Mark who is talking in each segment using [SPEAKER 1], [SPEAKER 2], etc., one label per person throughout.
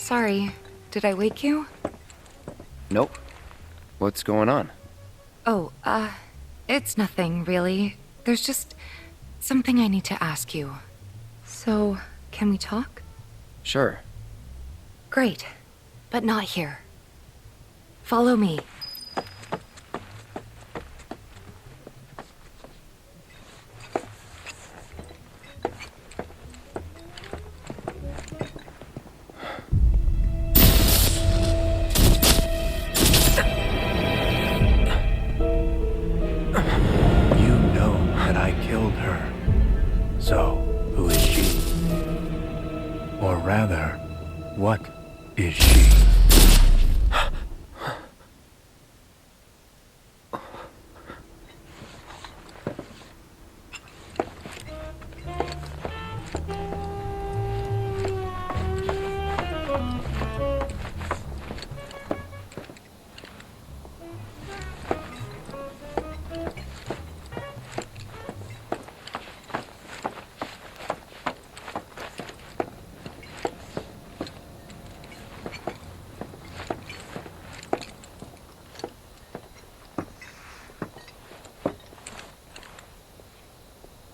[SPEAKER 1] Sorry, did I wake you?
[SPEAKER 2] Nope. What's going on?
[SPEAKER 1] Oh, it's nothing, really. There's just something I need to ask you. So, can we talk?
[SPEAKER 2] Sure.
[SPEAKER 1] Great, but not here. Follow me.
[SPEAKER 3] What is she?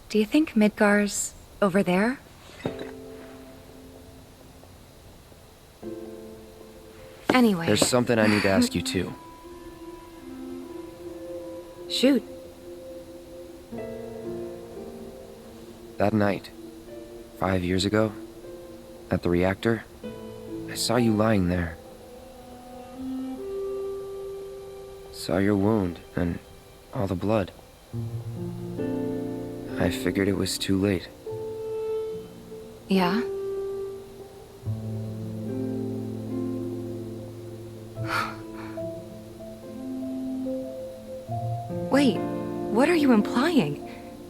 [SPEAKER 1] Do you think Midgar's over there? Anyway...
[SPEAKER 2] There's something I need to ask you too.
[SPEAKER 1] Shoot.
[SPEAKER 2] That night, 5 years ago, at the reactor, I saw you lying there. Saw your wound and all the blood. I figured it was too late.
[SPEAKER 1] Yeah? Wait, what are you implying?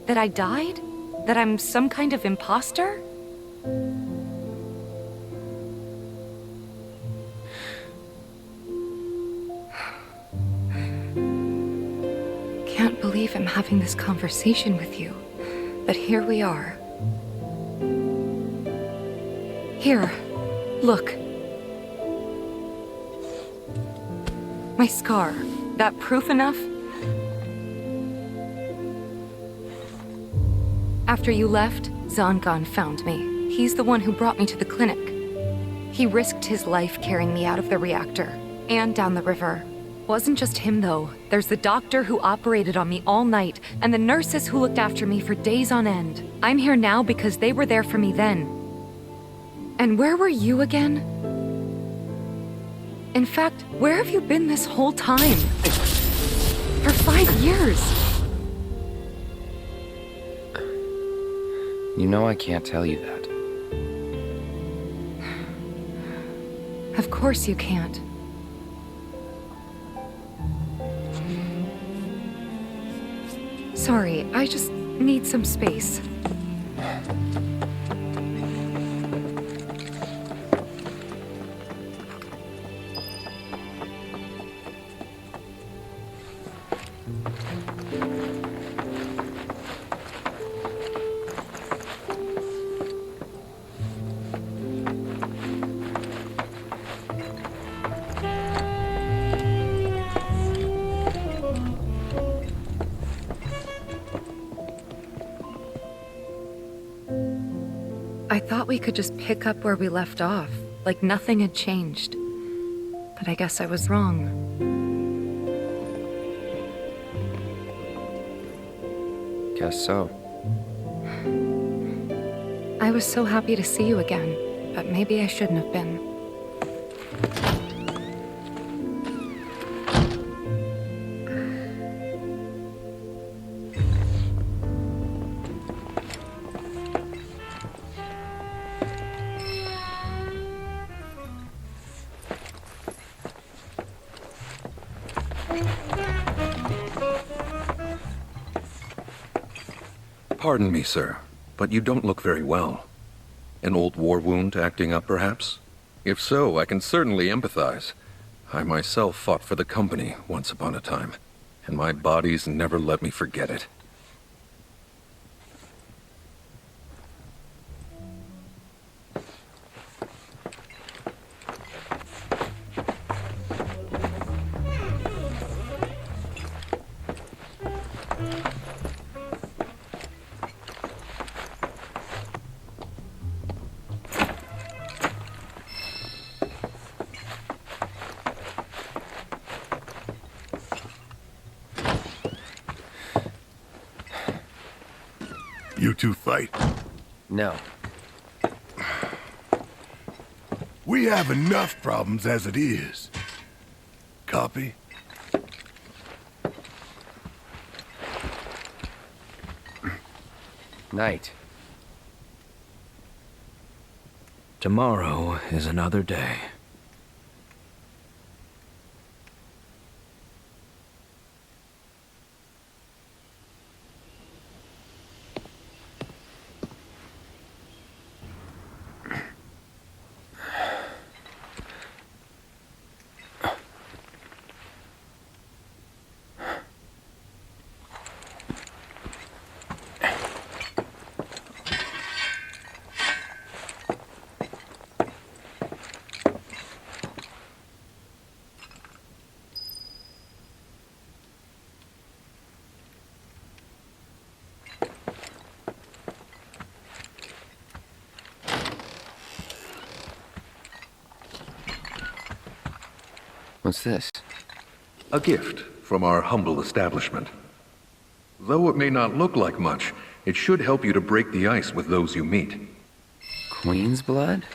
[SPEAKER 1] That I died? That I'm some kind of imposter? Can't believe I'm having this conversation with you. But here we are. Here, look. My scar. That proof enough? After you left, Zangan found me. He's the one who brought me to the clinic. He risked his life carrying me out of the reactor, and down the river. Wasn't just him, though. There's the doctor who operated on me all night, and the nurses who looked after me for days on end. I'm here now because they were there for me then. And where were you again? In fact, where have you been this whole time? For 5 years!
[SPEAKER 2] You know I can't tell you that.
[SPEAKER 1] Of course you can't. Sorry, I just need some space. I thought we could just pick up where we left off, like nothing had changed. But I guess I was wrong.
[SPEAKER 2] Guess so.
[SPEAKER 1] I was so happy to see you again, but maybe I shouldn't have been.
[SPEAKER 4] Pardon me, sir, but you don't look very well. An old war wound acting up, perhaps? If so, I can certainly empathize. I myself fought for the company once upon a time, and my body's never let me forget it.
[SPEAKER 3] N.2 fight?
[SPEAKER 2] No.
[SPEAKER 3] We have enough problems as it is. Copy?
[SPEAKER 2] Night.
[SPEAKER 5] Tomorrow is another day.
[SPEAKER 2] What's this?
[SPEAKER 4] A gift from our humble establishment. Though it may not look like much, it should help you to break the ice with those you meet.
[SPEAKER 2] Queen's blood?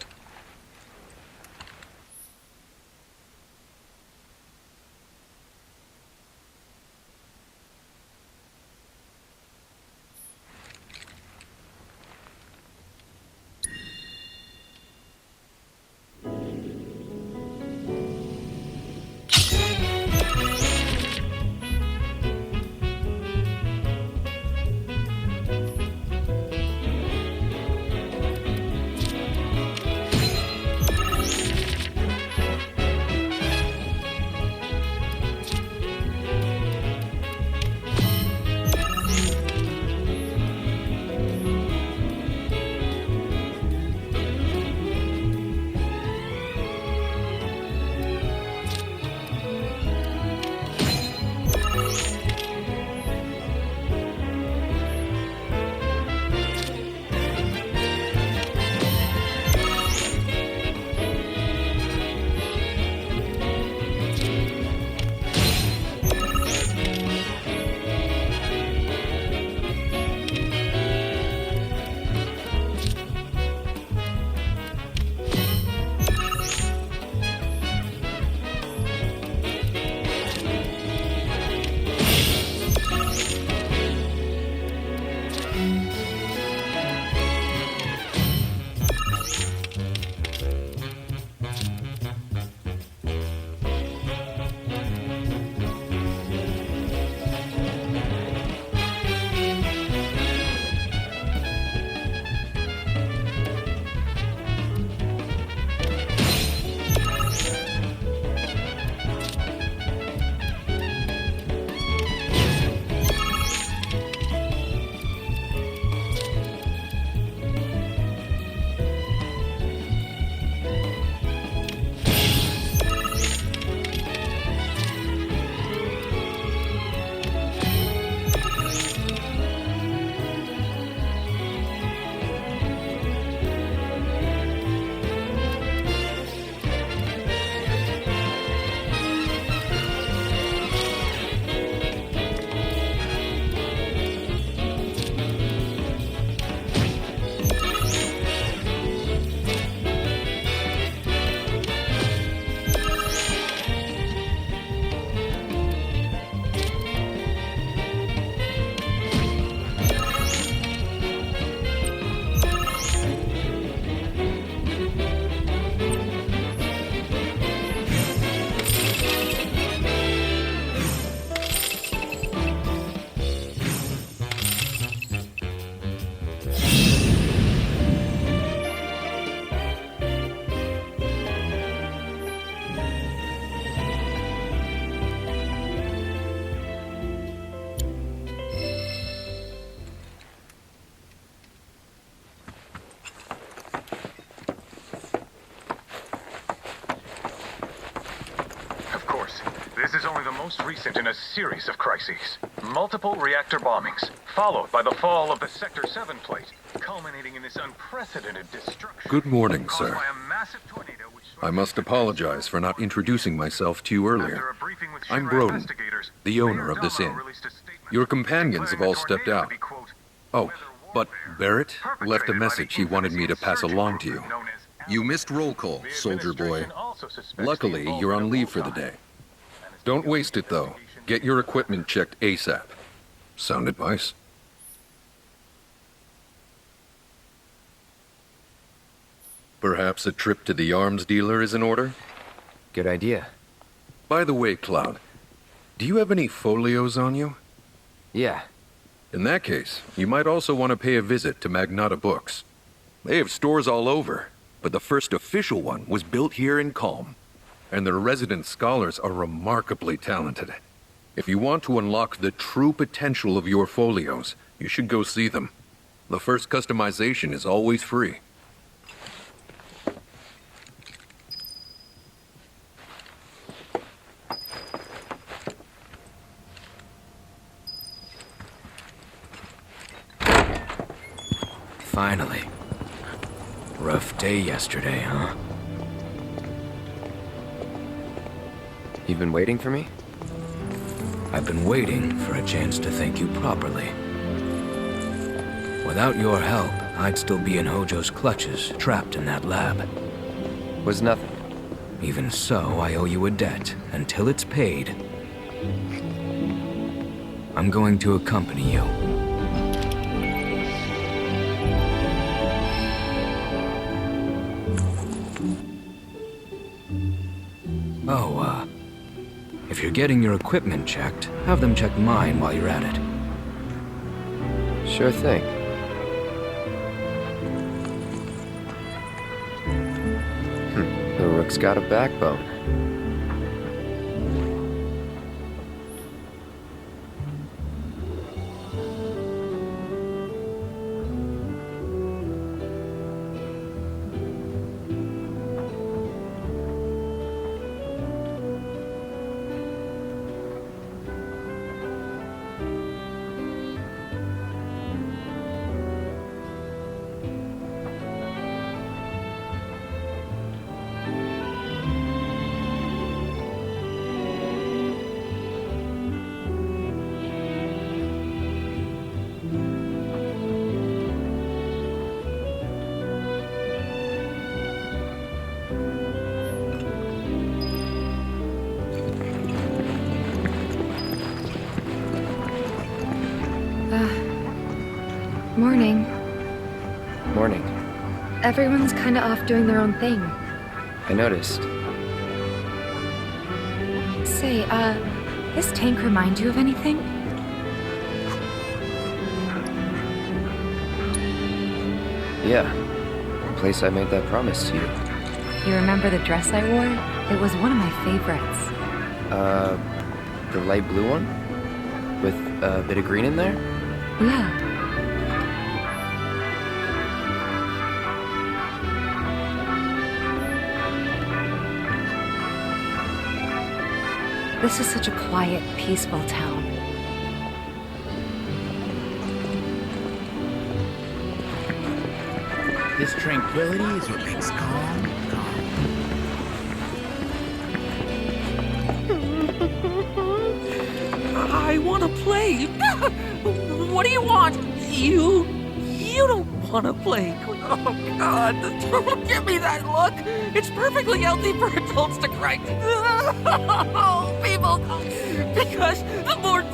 [SPEAKER 6] This is only the most recent in a series of crises. Multiple reactor bombings, followed by the fall of the Sector 7 plate, culminating in this unprecedented destruction.
[SPEAKER 4] Good morning,
[SPEAKER 6] caused
[SPEAKER 4] sir.
[SPEAKER 6] by a massive tornado which
[SPEAKER 4] I must apologize for not introducing myself to you
[SPEAKER 6] After
[SPEAKER 4] earlier.
[SPEAKER 6] a briefing with
[SPEAKER 4] I'm
[SPEAKER 6] Shinra
[SPEAKER 4] Broden,
[SPEAKER 6] investigators,
[SPEAKER 4] the owner
[SPEAKER 6] Mayor
[SPEAKER 4] of this
[SPEAKER 6] Domino
[SPEAKER 4] inn.
[SPEAKER 6] released a statement
[SPEAKER 4] Your companions have
[SPEAKER 6] declaring
[SPEAKER 4] all
[SPEAKER 6] the
[SPEAKER 4] stepped
[SPEAKER 6] tornado
[SPEAKER 4] out.
[SPEAKER 6] to be, quote,
[SPEAKER 4] Oh,
[SPEAKER 6] weather
[SPEAKER 4] But Barrett left a message he wanted me to pass along to you. You missed roll call, soldier boy. Luckily, you're on leave for the day. Don't waste it, though. Get your equipment checked ASAP. Sound advice? Perhaps a trip to the arms dealer is in order?
[SPEAKER 2] Good idea.
[SPEAKER 4] By the way, Cloud, do you have any folios on you?
[SPEAKER 2] Yeah.
[SPEAKER 4] In that case, you might also want to pay a visit to Magnata Books. They have stores all over, but the first official one was built here in Calm, and their resident scholars are remarkably talented. If you want to unlock the true potential of your folios, you should go see them. The first customization is always free.
[SPEAKER 5] Finally. Rough day yesterday, huh?
[SPEAKER 2] You've been waiting for me?
[SPEAKER 5] I've been waiting for a chance to thank you properly. Without your help, I'd still be in Hojo's clutches, trapped in that lab.
[SPEAKER 2] Was nothing.
[SPEAKER 5] Even so, I owe you a debt. Until it's paid, I'm going to accompany you. Oh, if you're getting your equipment checked, have them check mine while you're at it.
[SPEAKER 2] Sure thing. The rook's got a backbone.
[SPEAKER 1] Morning.
[SPEAKER 2] Morning.
[SPEAKER 1] Everyone's kinda off doing their own thing.
[SPEAKER 2] I noticed.
[SPEAKER 1] Say, this tank remind you of anything?
[SPEAKER 2] Yeah. The place I made that promise to you.
[SPEAKER 1] You remember the dress I wore? It was one of my favorites.
[SPEAKER 2] The light blue one? With a bit of green in there?
[SPEAKER 1] Yeah. This is such a quiet, peaceful town.
[SPEAKER 7] This tranquility is what makes calm.
[SPEAKER 8] I want to play. What do you want? You don't want to play. Oh, God. Don't give me that look. It's perfectly healthy for adults to cry. Oh, people. Because the more...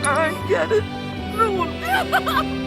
[SPEAKER 8] I get it. No one...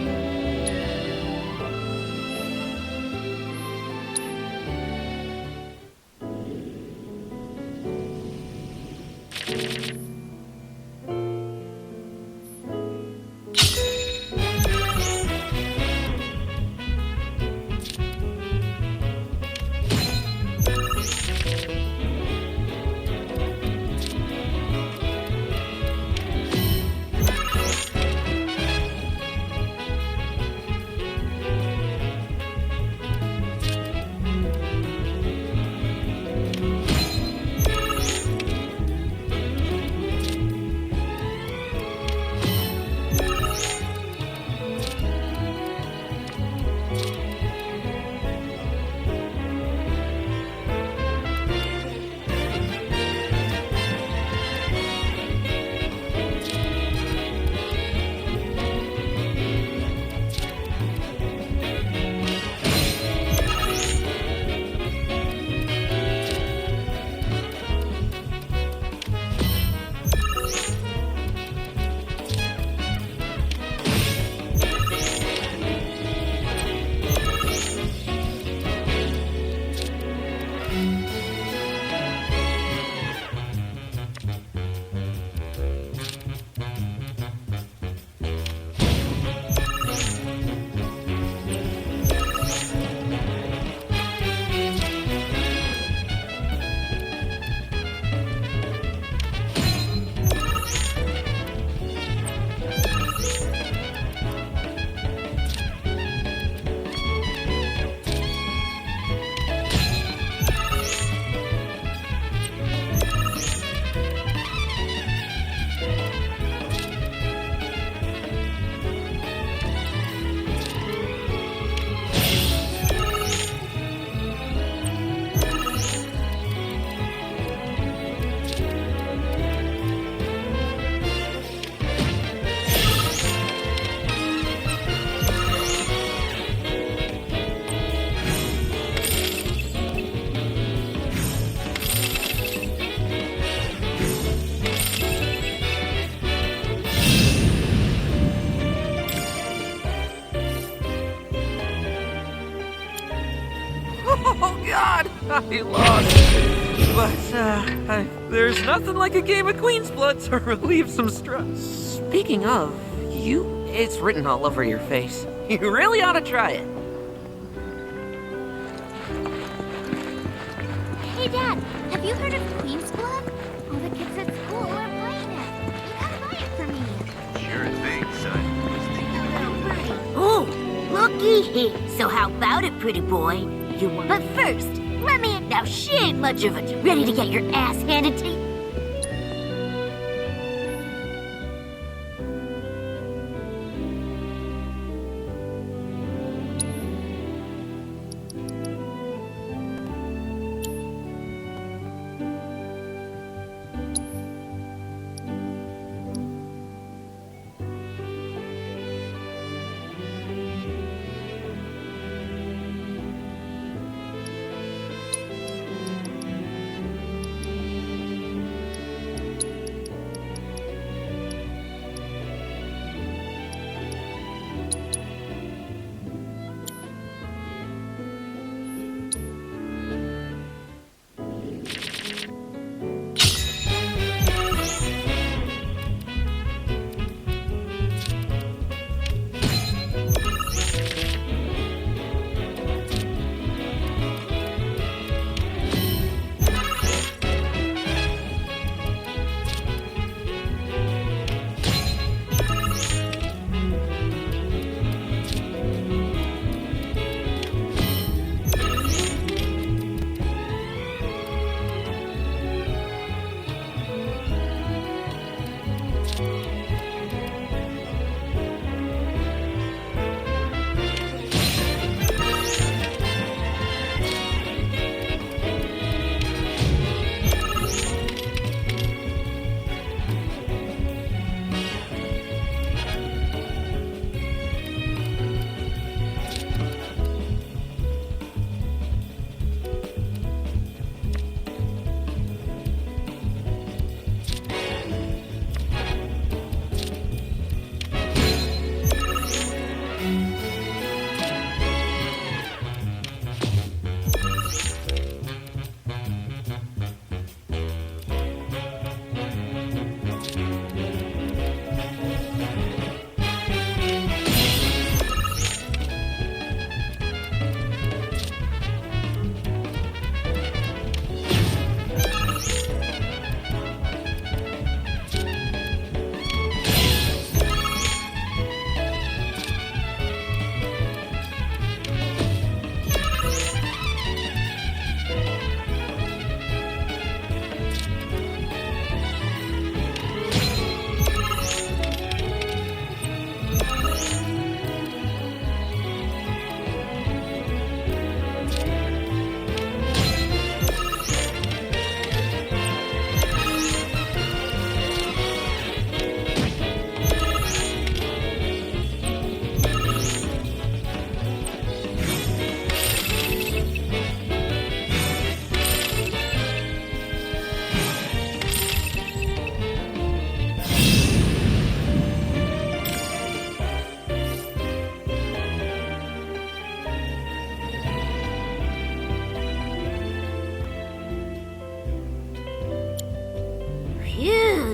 [SPEAKER 8] Oh God, I lost. But there's nothing like a game of Queen's Blood to relieve some stress. Speaking of, it's written all over your face. You really ought to try it.
[SPEAKER 9] Hey Dad, have you heard of Queen's Blood? All the kids at school are playing it. You gotta buy it for me.
[SPEAKER 10] Sure thing, son. Was thinking of you.
[SPEAKER 9] Little birdie.
[SPEAKER 11] Oh, looky here. So how about it, pretty boy? You want... But first, let me... Now, she ain't much of a... Ready to get your ass handed to you?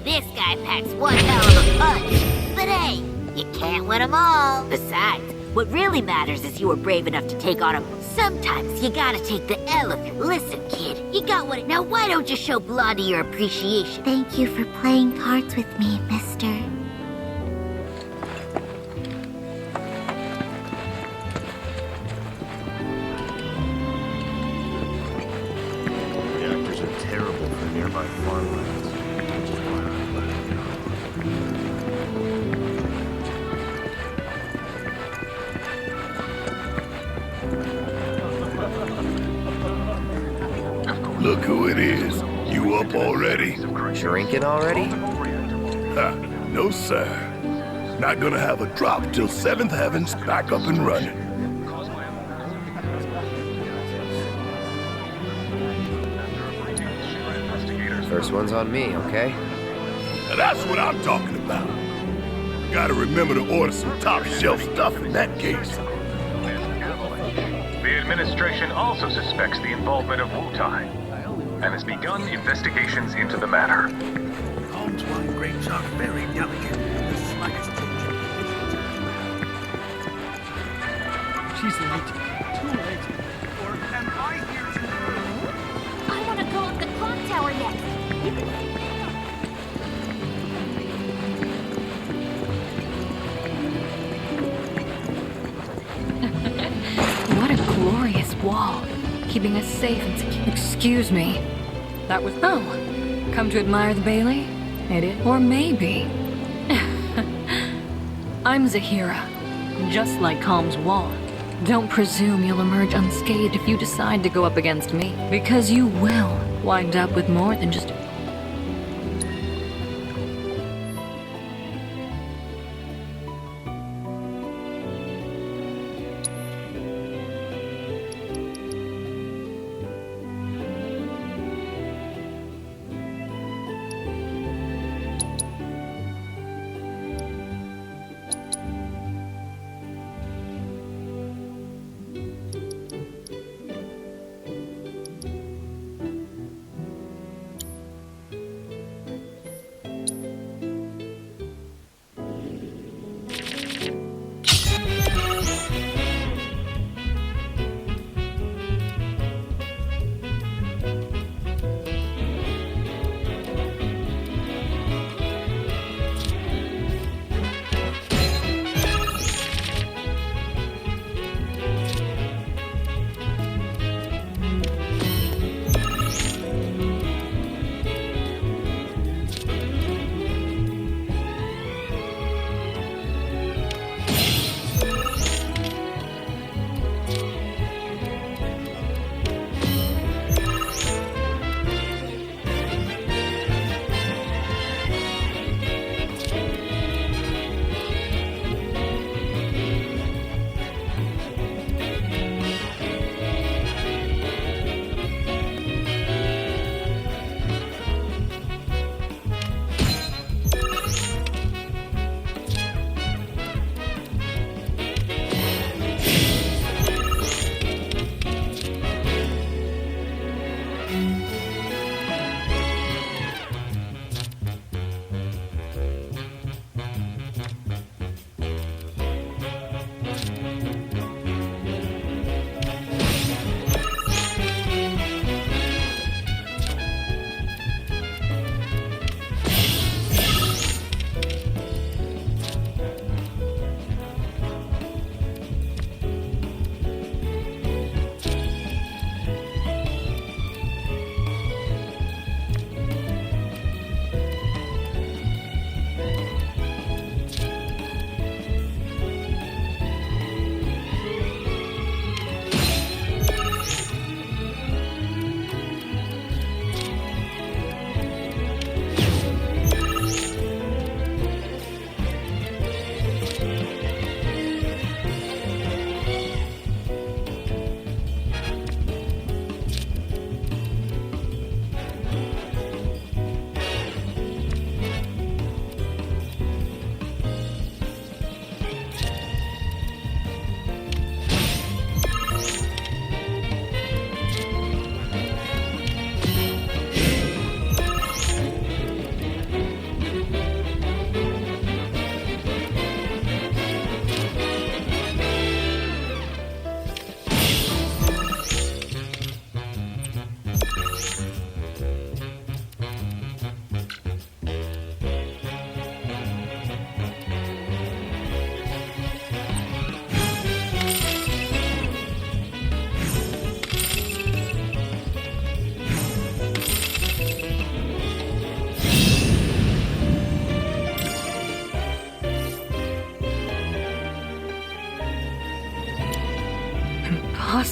[SPEAKER 11] this guy packs one hell of a punch. But hey, you can't win them all. Besides, what really matters is you were brave enough to take on him. Sometimes you gotta take the elephant. Listen, kid, you got what. Now why don't you show Blondie your appreciation?
[SPEAKER 9] Thank you for playing cards with me, mister.
[SPEAKER 10] Reactors are terrible for nearby farmlands, which is why I'm letting go.
[SPEAKER 3] Look who it is. You up already?
[SPEAKER 2] Drinking already?
[SPEAKER 3] Ha, no sir. Not gonna have a drop till 7th Heaven's back up and running.
[SPEAKER 2] First one's on me, okay?
[SPEAKER 3] Now that's what I'm talking about. Gotta remember to order some top shelf stuff in that case.
[SPEAKER 6] The administration also suspects the involvement of Wu-Tai and has begun investigations into the matter.
[SPEAKER 7] Calm's wine grapes are very delicate. The slightest change. She's late. Too late. Or am I here to...
[SPEAKER 11] I want to go up the clock tower next. You can
[SPEAKER 1] What a glorious wall, keeping us safe and secure. Excuse me. That was... Oh, come to admire the Bailey? It or maybe. I'm Zahira, just like Calm's wall. Don't presume you'll emerge unscathed if you decide to go up against me, because you will wind up with more than just...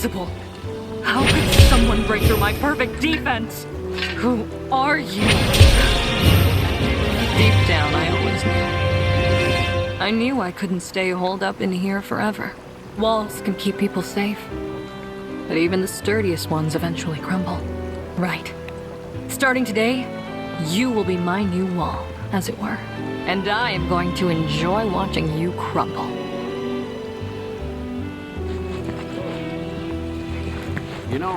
[SPEAKER 8] possible? How could someone break through my perfect defense? Who are you? Deep down, I always knew. I knew I couldn't stay holed up in here forever. Walls can keep people safe, but even the sturdiest ones eventually crumble. Right. Starting today, you will be my new wall, as it were. And I am going to enjoy watching you crumble.
[SPEAKER 10] You know,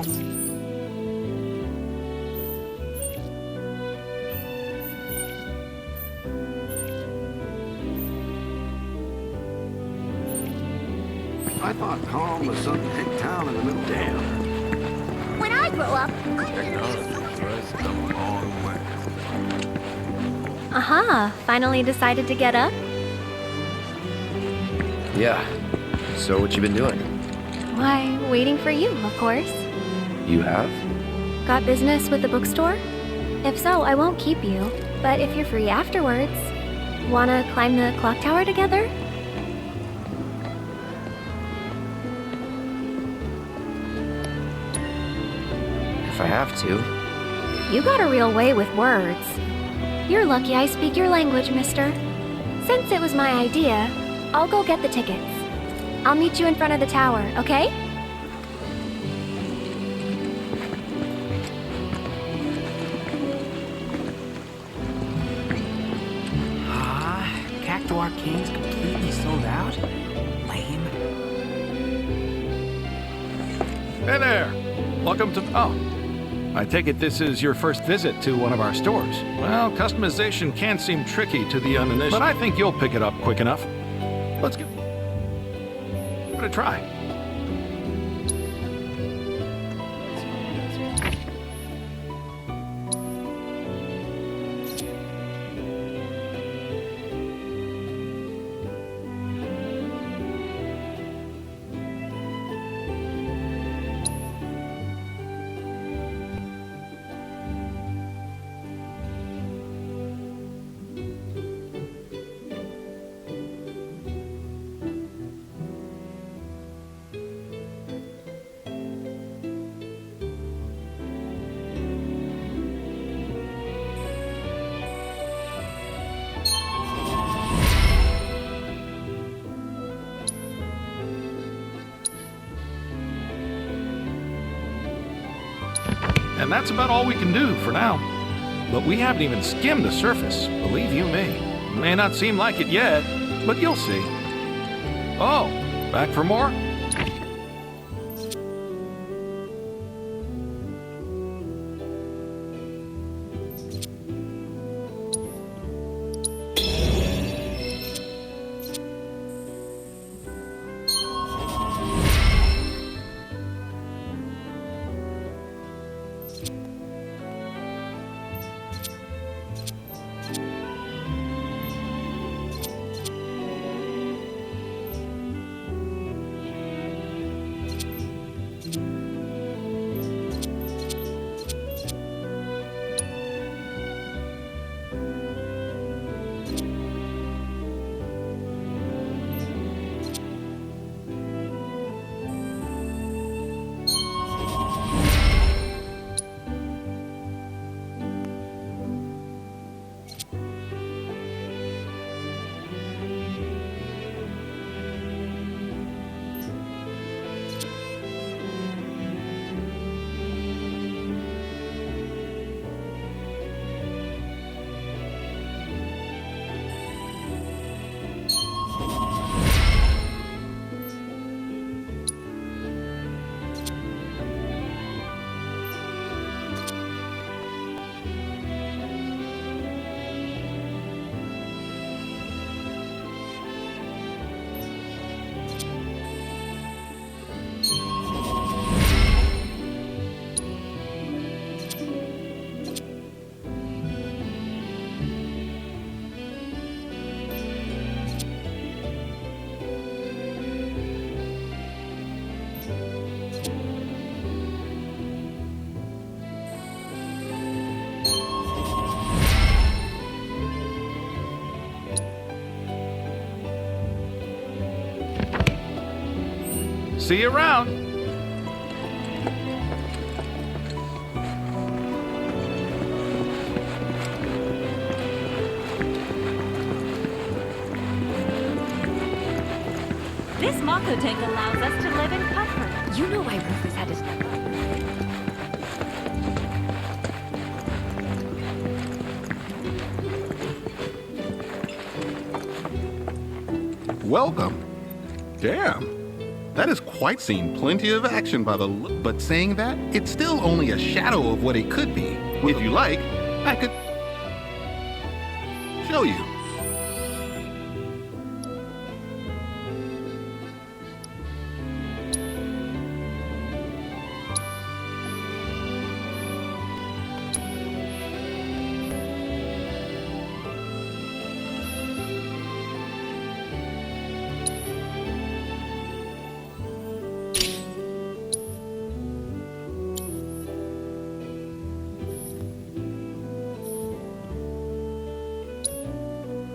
[SPEAKER 10] I thought home was some big town in the middle. Damn.
[SPEAKER 9] When I grow up,
[SPEAKER 12] Aha, finally decided to get up?
[SPEAKER 2] Yeah. So what you been doing?
[SPEAKER 12] Why, waiting for you, of course.
[SPEAKER 2] You have?
[SPEAKER 12] Got business with the bookstore? If so, I won't keep you. But if you're free afterwards, wanna climb the clock tower together?
[SPEAKER 2] If I have to.
[SPEAKER 12] You got a real way with words. You're lucky I speak your language, mister. Since it was my idea, I'll go get the tickets. I'll meet you in front of the tower, okay?
[SPEAKER 7] Cacto Arcane's completely sold out? Lame.
[SPEAKER 13] Hey there! Welcome to... Oh. I take it this is your first visit to one of our stores. Well, customization can seem tricky to the uninitiated, but I think you'll pick it up quick enough. Let's give it a try. And that's about all we can do for now. But we haven't even skimmed the surface, believe you me. May not seem like it yet, but you'll see. Oh, back for more? See you around.
[SPEAKER 14] taco tank allows us to live in comfort.
[SPEAKER 12] You know why Rufus had to...
[SPEAKER 15] Welcome. Damn. That has quite seen plenty of action by the look. But saying that, it's still only a shadow of what it could be. If you like, I could show you.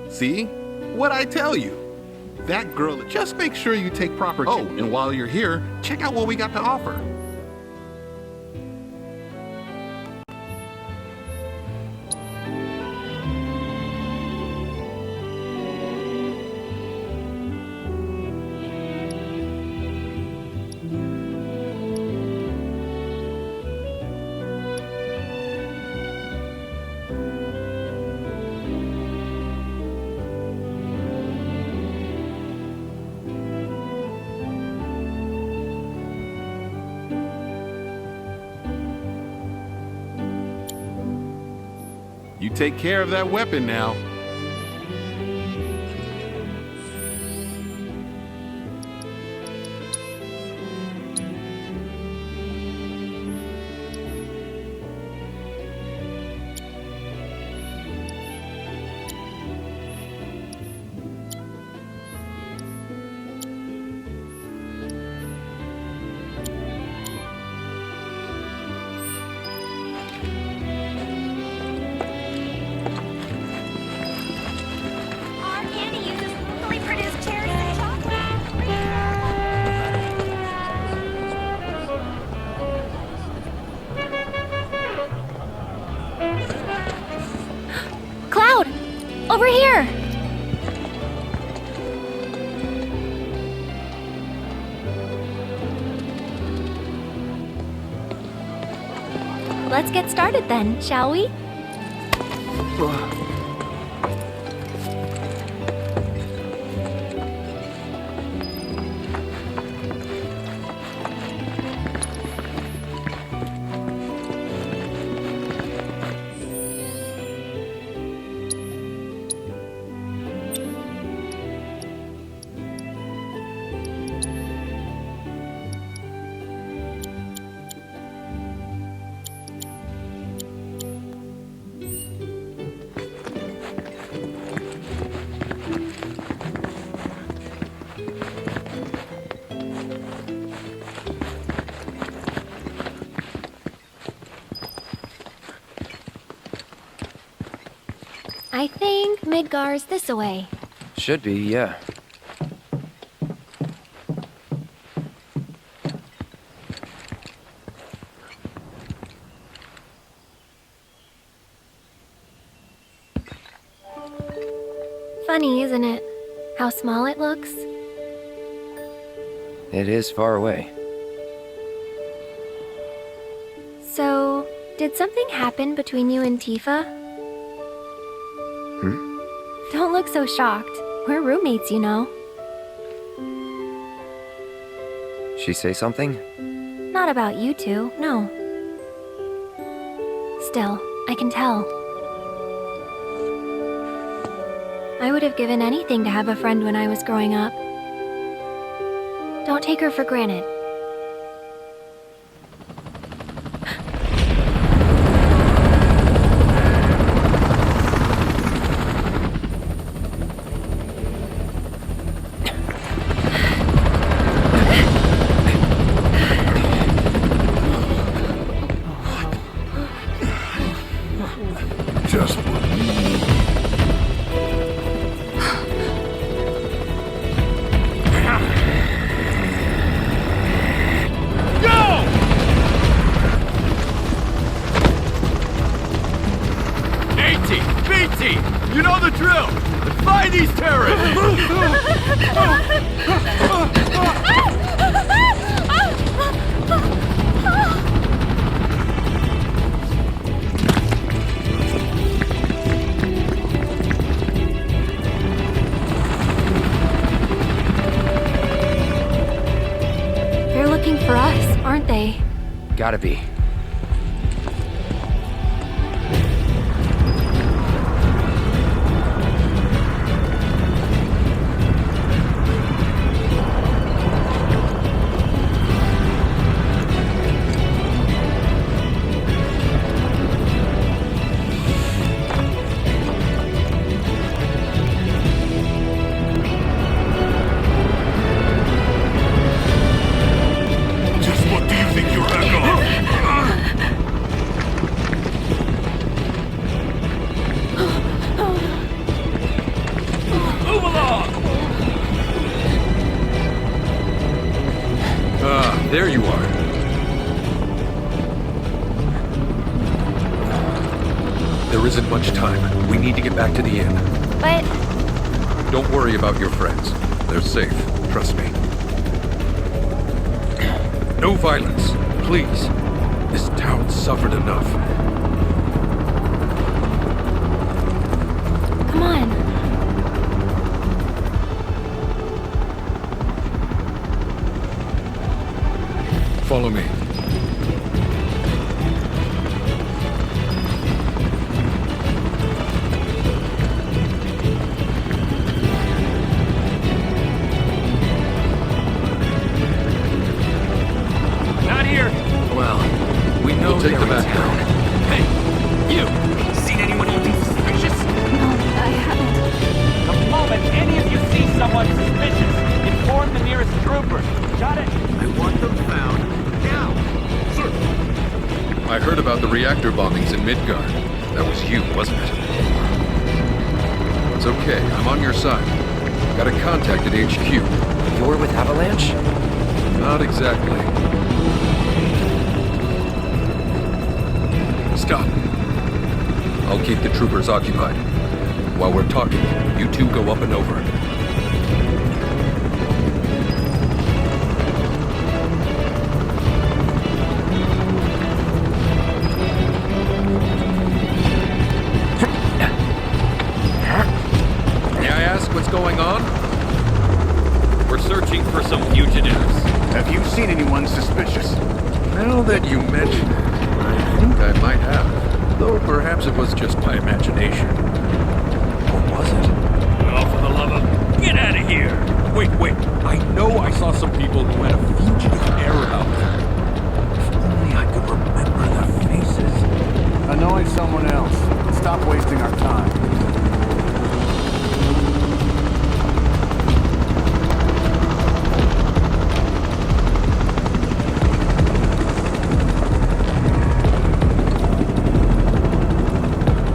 [SPEAKER 15] See? What'd I tell you? That girl, just make sure you take proper care. Oh, and while you're here, check out what we got to offer. You take care of that weapon now.
[SPEAKER 12] Cloud! Over here! Let's get started then, shall we? I think Midgar's this way.
[SPEAKER 2] Should be, yeah.
[SPEAKER 12] Funny, isn't it? How small it looks?
[SPEAKER 2] It is far away.
[SPEAKER 12] So, did something happen between you and Tifa? Don't look so shocked. We're roommates, you know.
[SPEAKER 2] She say something?
[SPEAKER 12] Not about you two, no. Still, I can tell. I would have given anything to have a friend when I was growing up. Don't take her for granted.
[SPEAKER 3] Just believe. Go! AT! BT!
[SPEAKER 7] You know the drill! Find these terrorists!
[SPEAKER 12] They're looking for us, aren't they?
[SPEAKER 2] Gotta be.
[SPEAKER 4] There you are. There isn't much time. We need to get back to the inn.
[SPEAKER 12] But...
[SPEAKER 4] Don't worry about your friends. They're safe. Trust me. No violence. Please. This town suffered enough.
[SPEAKER 12] Come on.
[SPEAKER 4] Follow me.
[SPEAKER 7] Not here!
[SPEAKER 5] Well, we know
[SPEAKER 4] We'll take
[SPEAKER 5] they're
[SPEAKER 4] them
[SPEAKER 5] in
[SPEAKER 4] back.
[SPEAKER 5] town.
[SPEAKER 7] Hey, you! Seen anyone looking suspicious?
[SPEAKER 12] No, I haven't.
[SPEAKER 7] The moment any of you see someone suspicious, inform the nearest trooper. Got it? I want them found now. Sir!
[SPEAKER 4] I heard about the reactor bombings in Midgard. That was you, wasn't it? It's okay. I'm on your side. Got a contact at HQ.
[SPEAKER 2] You're with Avalanche?
[SPEAKER 4] Not exactly. Stop. I'll keep the troopers occupied. While we're talking, you two go up and over. May I ask what's going on?
[SPEAKER 7] We're searching for some fugitives. Have you seen anyone suspicious?
[SPEAKER 4] Now that you mention it, I think I might have. Though perhaps it was just my imagination. Or was it?
[SPEAKER 7] Oh, for the love of... Get out of here! Wait. I know I saw some people who had a fugitive air about them. If only I could remember their faces.
[SPEAKER 16] Annoy someone else. Stop wasting our time.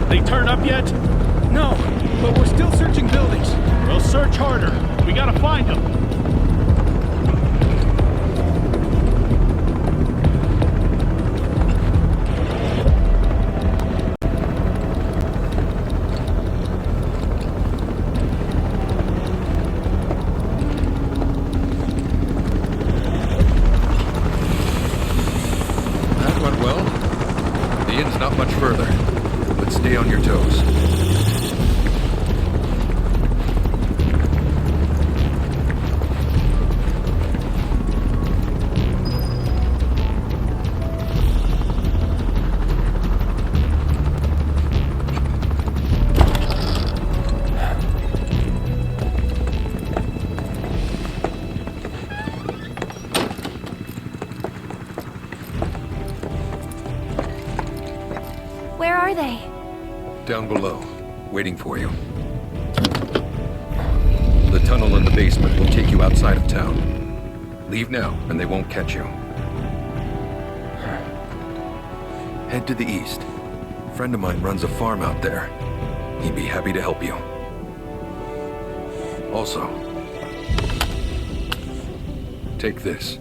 [SPEAKER 7] They turn up yet? No, but we're still searching buildings. We'll search harder. We gotta find them.
[SPEAKER 4] That went well. The inn's not much further. But stay on your toes.
[SPEAKER 12] Where are they?
[SPEAKER 4] Down below, waiting for you. The tunnel in the basement will take you outside of town. Leave now, and they won't catch you. Head to the east. A friend of mine runs a farm out there. He'd be happy to help you. Also, take this.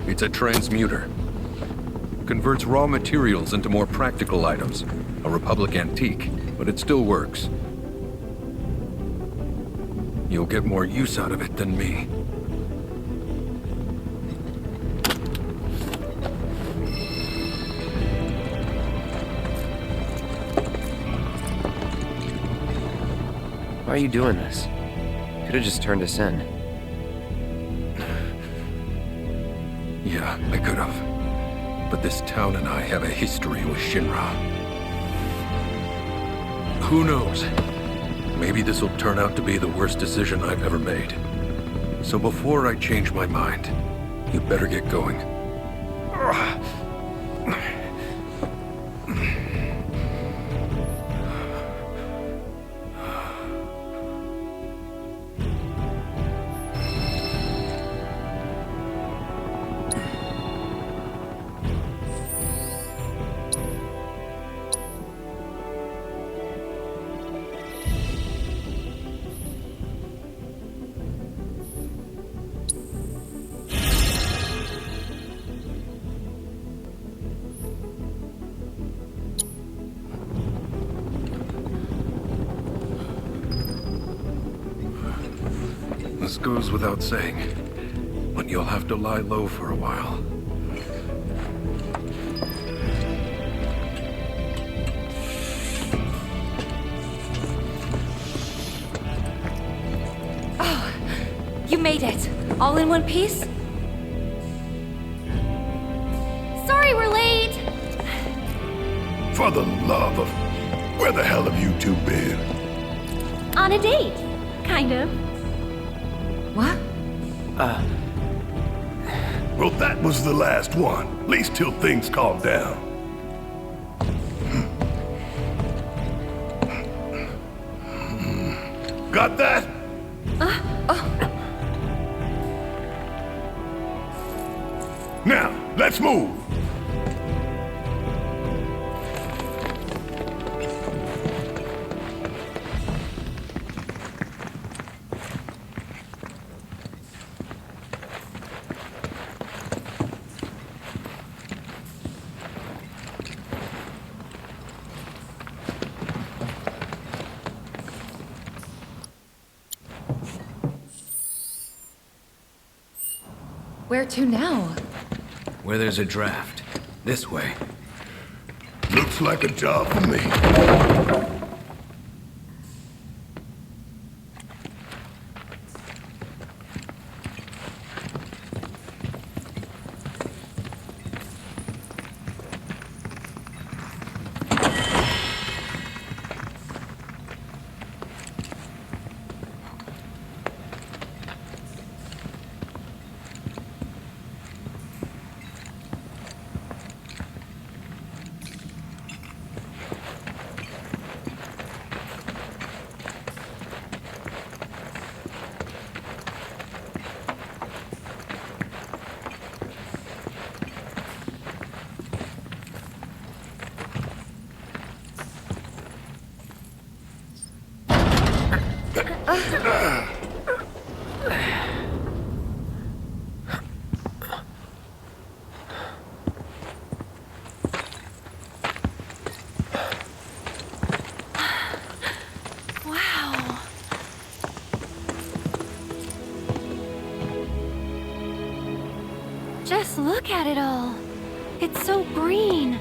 [SPEAKER 4] It's a transmuter. converts raw materials into more practical items. A Republic antique, but it still works. You'll get more use out of it than me.
[SPEAKER 2] Why are you doing this? Could have just turned us in.
[SPEAKER 4] Yeah, I could have. But this town and I have a history with Shinra. Who knows? Maybe this will turn out to be the worst decision I've ever made. So before I change my mind, you better get going. This goes without saying, but you'll have to lie low for a while.
[SPEAKER 1] Oh, you made it. All in one piece?
[SPEAKER 12] Sorry we're late.
[SPEAKER 3] For the love of... Where the hell have you two been?
[SPEAKER 12] On a date, kind of.
[SPEAKER 1] What?
[SPEAKER 3] Well, that was the last one. At least till things calm down. Got that? Now, let's move.
[SPEAKER 1] Where to now?
[SPEAKER 5] Where there's a draft. This way.
[SPEAKER 3] Looks like a job for me.
[SPEAKER 12] Wow. Just look at it all. It's so green.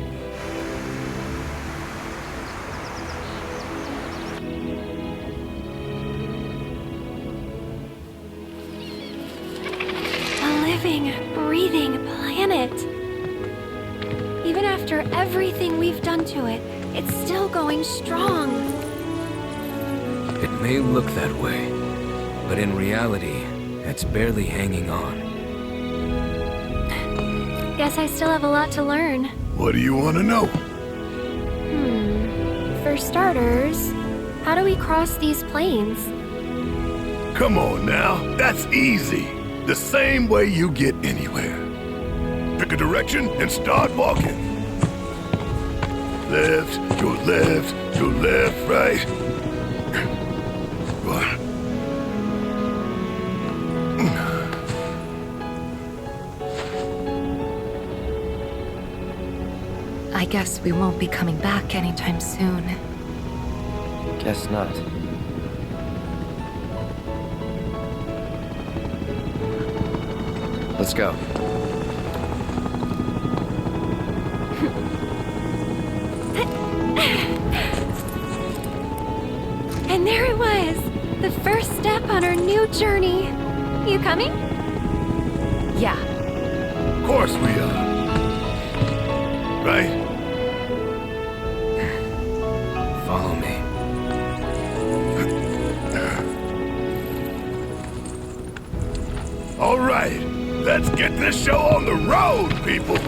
[SPEAKER 12] Breathing planet. Even after everything we've done to it, it's still going strong.
[SPEAKER 5] It may look that way, but in reality, it's barely hanging on.
[SPEAKER 12] Guess I still have a lot to learn.
[SPEAKER 3] What do you want to know?
[SPEAKER 12] For starters, how do we cross these plains?
[SPEAKER 3] Come on now, that's easy. The same way you get anywhere. Pick a direction and start walking. Left, go left, right.
[SPEAKER 1] I guess we won't be coming back anytime soon.
[SPEAKER 2] Guess not. Let's go.
[SPEAKER 12] And there it was! The first step on our new journey. You coming?
[SPEAKER 1] Yeah.
[SPEAKER 3] Of course we are. Right?
[SPEAKER 5] Follow me.
[SPEAKER 3] All right, let's get this show on the road, people!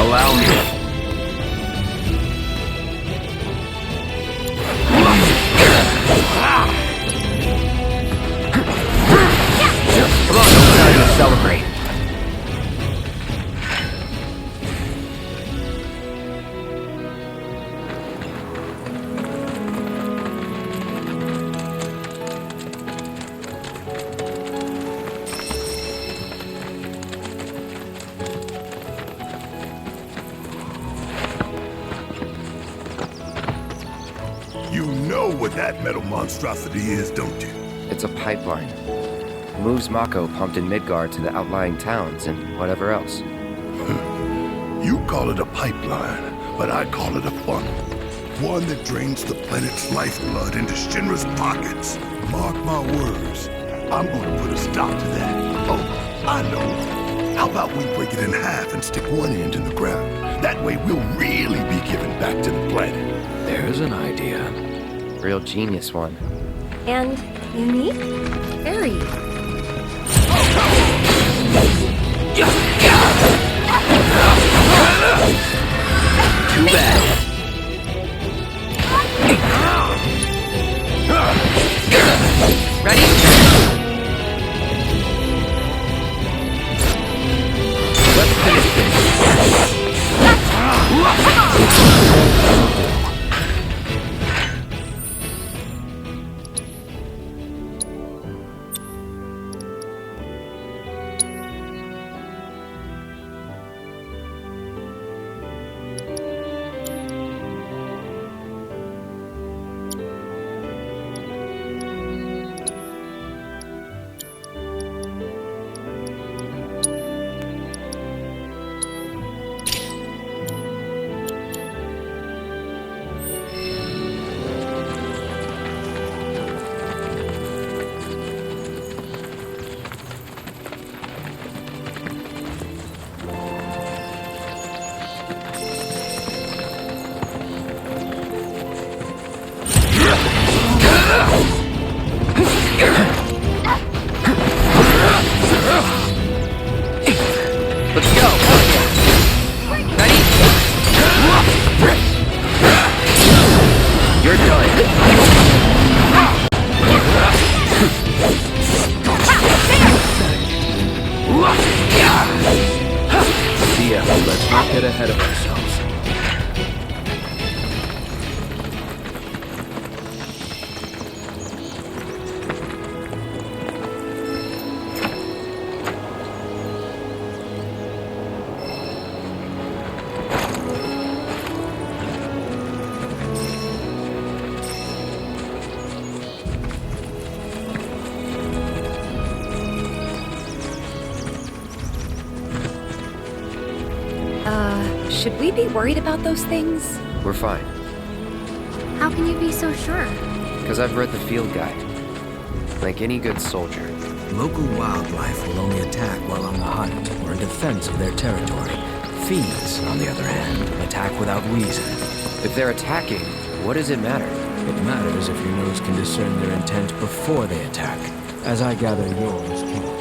[SPEAKER 5] Allow me. Come on, time to celebrate.
[SPEAKER 3] You know what that metal monstrosity is, don't you?
[SPEAKER 2] It's a pipeline. It moves Mako pumped in Midgard to the outlying towns and whatever else.
[SPEAKER 3] You call it a pipeline, but I call it a funnel. One that drains the planet's lifeblood into Shinra's pockets. Mark my words, I'm gonna put a stop to that. Oh, I know. How about we break it in half and stick one end in the ground? That way we'll really be giving back to the planet.
[SPEAKER 5] There's an idea.
[SPEAKER 2] Real genius one.
[SPEAKER 12] And unique? Very.
[SPEAKER 5] Too bad.
[SPEAKER 1] Ready?
[SPEAKER 2] Let's finish this.
[SPEAKER 5] get ahead of ourselves.
[SPEAKER 1] Should we be worried about those things?
[SPEAKER 2] We're fine,
[SPEAKER 12] How can you be so sure?
[SPEAKER 2] because I've read the field guide. Like any good soldier.
[SPEAKER 5] Local wildlife will only attack while on the hunt or in defense of their territory. Fiends, on the other hand, attack without reason.
[SPEAKER 2] If they're attacking, what does it matter?
[SPEAKER 5] It matters if your nose can discern their intent before they attack, as I gather yours can't.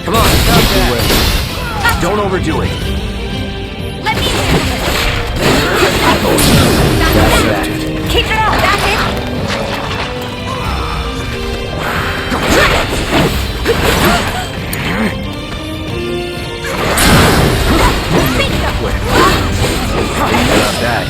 [SPEAKER 2] Come on, stop that!
[SPEAKER 5] Don't overdo it.
[SPEAKER 9] Let me handle it.
[SPEAKER 5] That's that.
[SPEAKER 9] Keep it up. That's it.
[SPEAKER 2] Not that.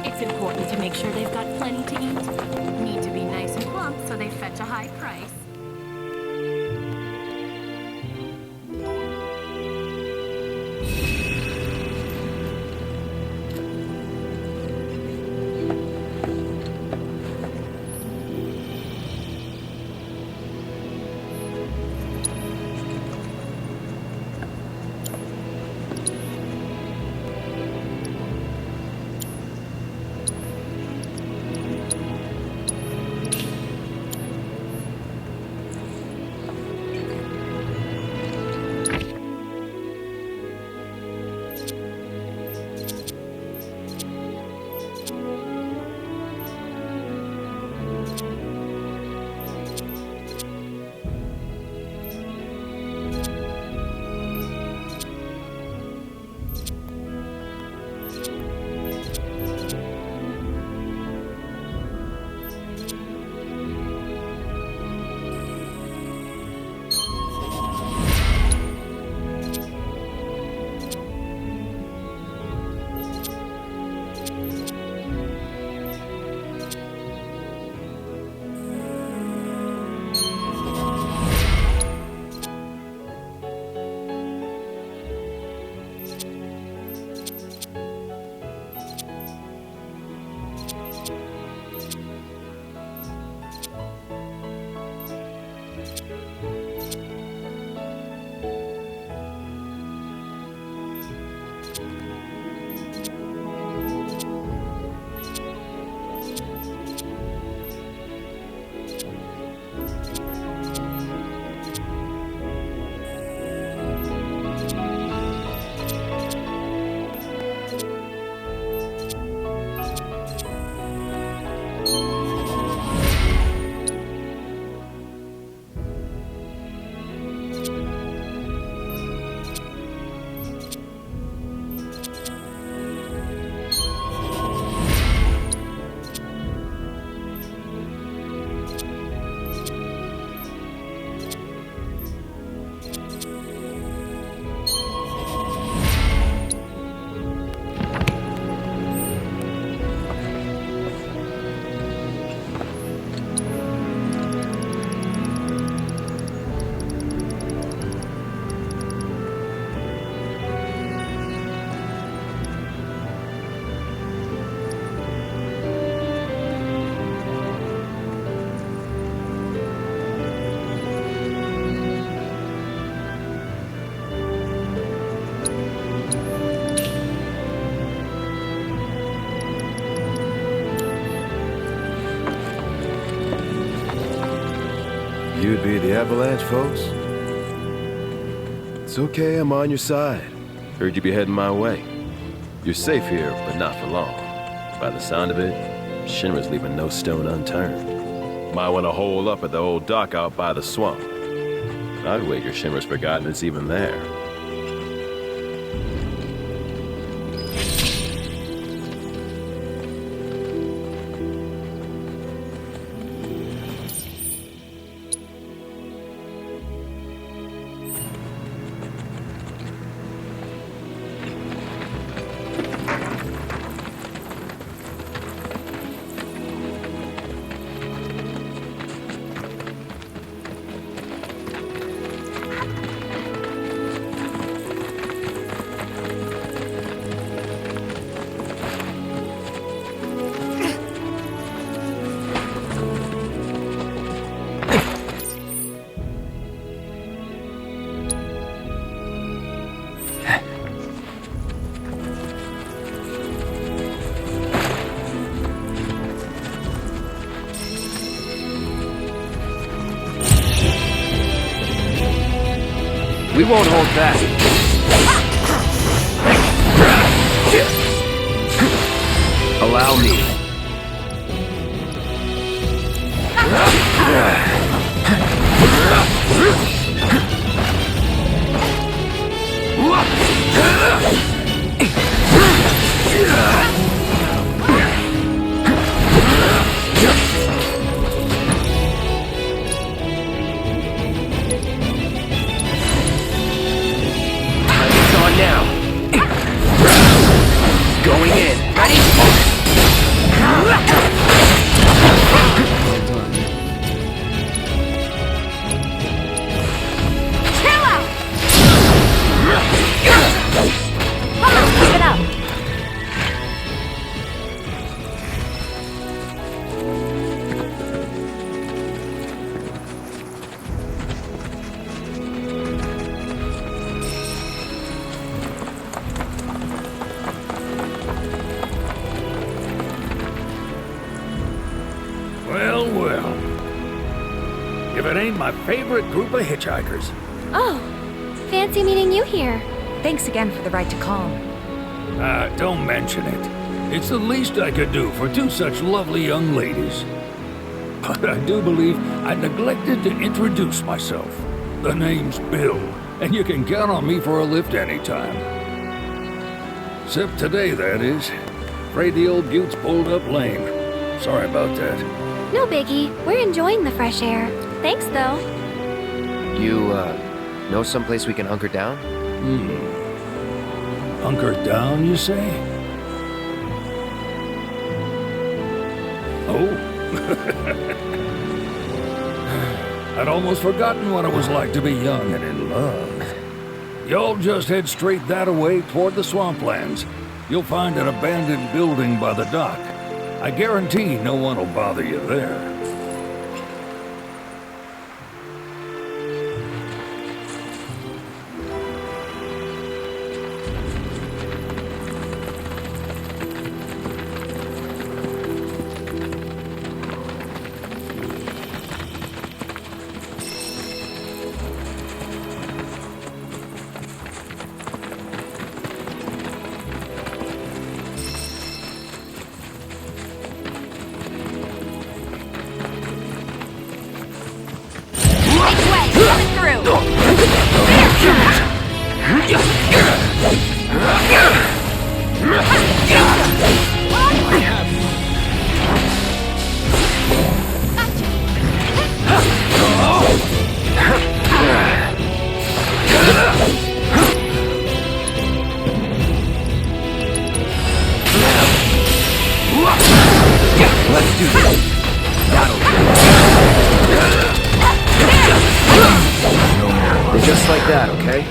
[SPEAKER 14] It's important to make sure they've got plenty to eat. Need to be nice and plump so they fetch a high price.
[SPEAKER 17] You'd be the Avalanche, folks? It's okay, I'm on your side. Heard you'd be heading my way. You're safe here, but not for long. By the sound of it, Shinra's leaving no stone unturned. Might want to hole up at the old dock out by the swamp. I'd wager Shinra's forgotten it's even there.
[SPEAKER 2] We won't hold back. Allow me. Now. Going in. Ready?
[SPEAKER 12] Chill out! Keep it up.
[SPEAKER 7] Well, well. If it ain't my favorite group of hitchhikers.
[SPEAKER 12] Oh, fancy meeting you here.
[SPEAKER 1] Thanks again for the ride to Calm.
[SPEAKER 7] Don't mention it. It's the least I could do for two such lovely young ladies. But I do believe I neglected to introduce myself. The name's Bill, and you can count on me for a lift anytime. Except today, that is. Afraid the old bute's pulled up lame. Sorry about that.
[SPEAKER 12] No biggie. We're enjoying the fresh air. Thanks, though.
[SPEAKER 2] You, know someplace we can hunker down?
[SPEAKER 7] Hunker down, you say? Oh? I'd almost forgotten what it was like to be young and in love. Y'all just head straight that away toward the swamplands. You'll find an abandoned building by the dock. I guarantee no one will bother you there.
[SPEAKER 2] Let's do this. Just like that, okay?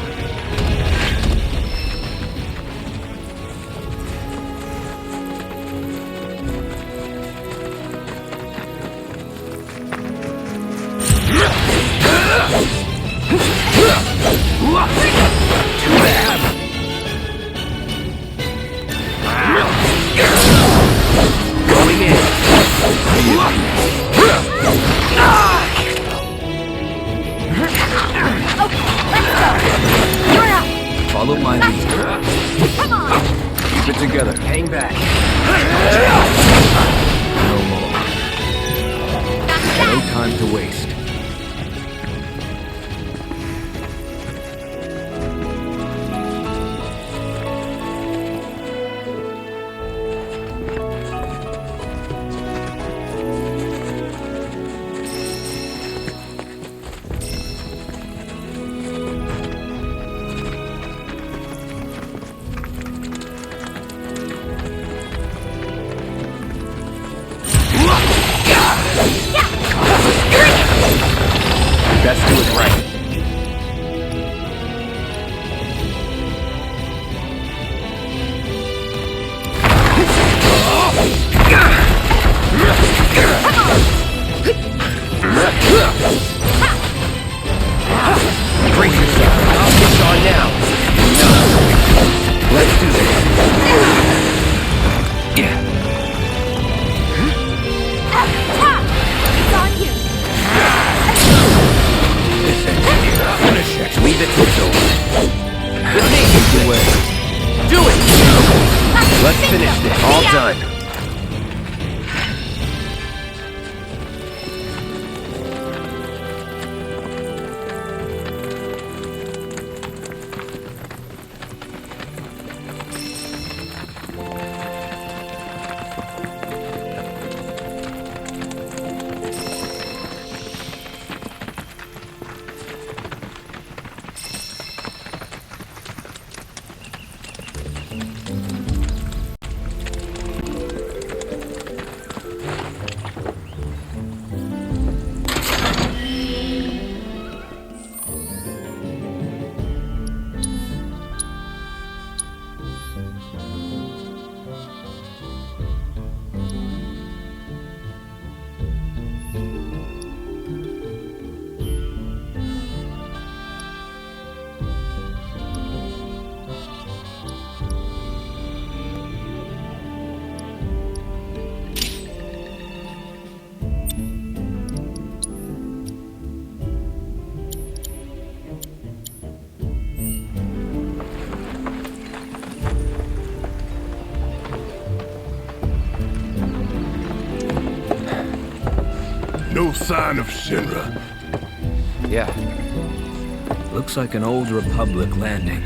[SPEAKER 2] Going in.
[SPEAKER 14] Come on!
[SPEAKER 17] Keep it together.
[SPEAKER 5] Hang back. No more. No time to waste.
[SPEAKER 17] Best do it right.
[SPEAKER 2] Brace yourself. I'll push on now. No. Let's do this. Yeah.
[SPEAKER 14] It's on you!
[SPEAKER 2] Finish it. Leave it to Joel. With me.
[SPEAKER 17] Good way.
[SPEAKER 2] Do it. Let's finish this. All done.
[SPEAKER 3] No sign of Shinra.
[SPEAKER 2] Yeah.
[SPEAKER 5] Looks like an old Republic landing.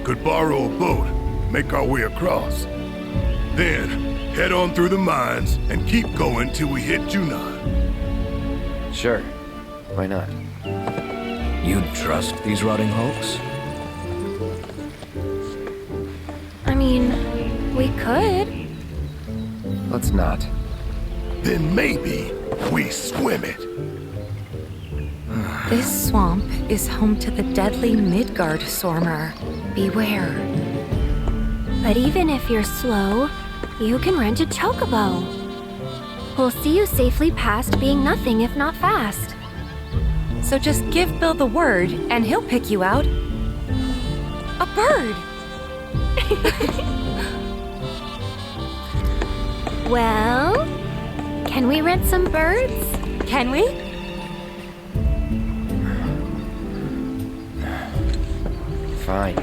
[SPEAKER 3] Could borrow a boat, make our way across. Then, head on through the mines and keep going till we hit Junon.
[SPEAKER 2] Sure. Why not?
[SPEAKER 5] You'd trust these rotting hulks?
[SPEAKER 12] I mean, we could.
[SPEAKER 2] Let's not.
[SPEAKER 3] Then maybe we swim it.
[SPEAKER 1] This swamp is home to the deadly Midgard Sormer. Beware.
[SPEAKER 12] But even if you're slow, you can rent a chocobo. We'll see you safely past being nothing if not fast.
[SPEAKER 1] So just give Bill the word, and he'll pick you out. A bird!
[SPEAKER 12] Well, can we rent some birds?
[SPEAKER 1] Can we?
[SPEAKER 2] Fine.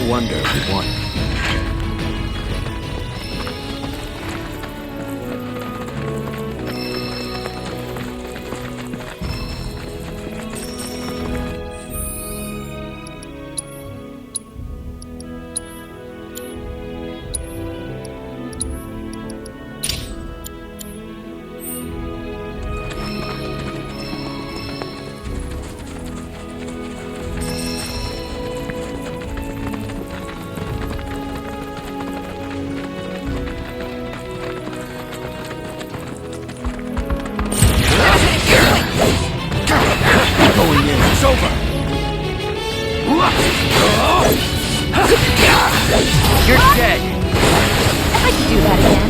[SPEAKER 5] No wonder we won.
[SPEAKER 12] You're dead. I could do that again.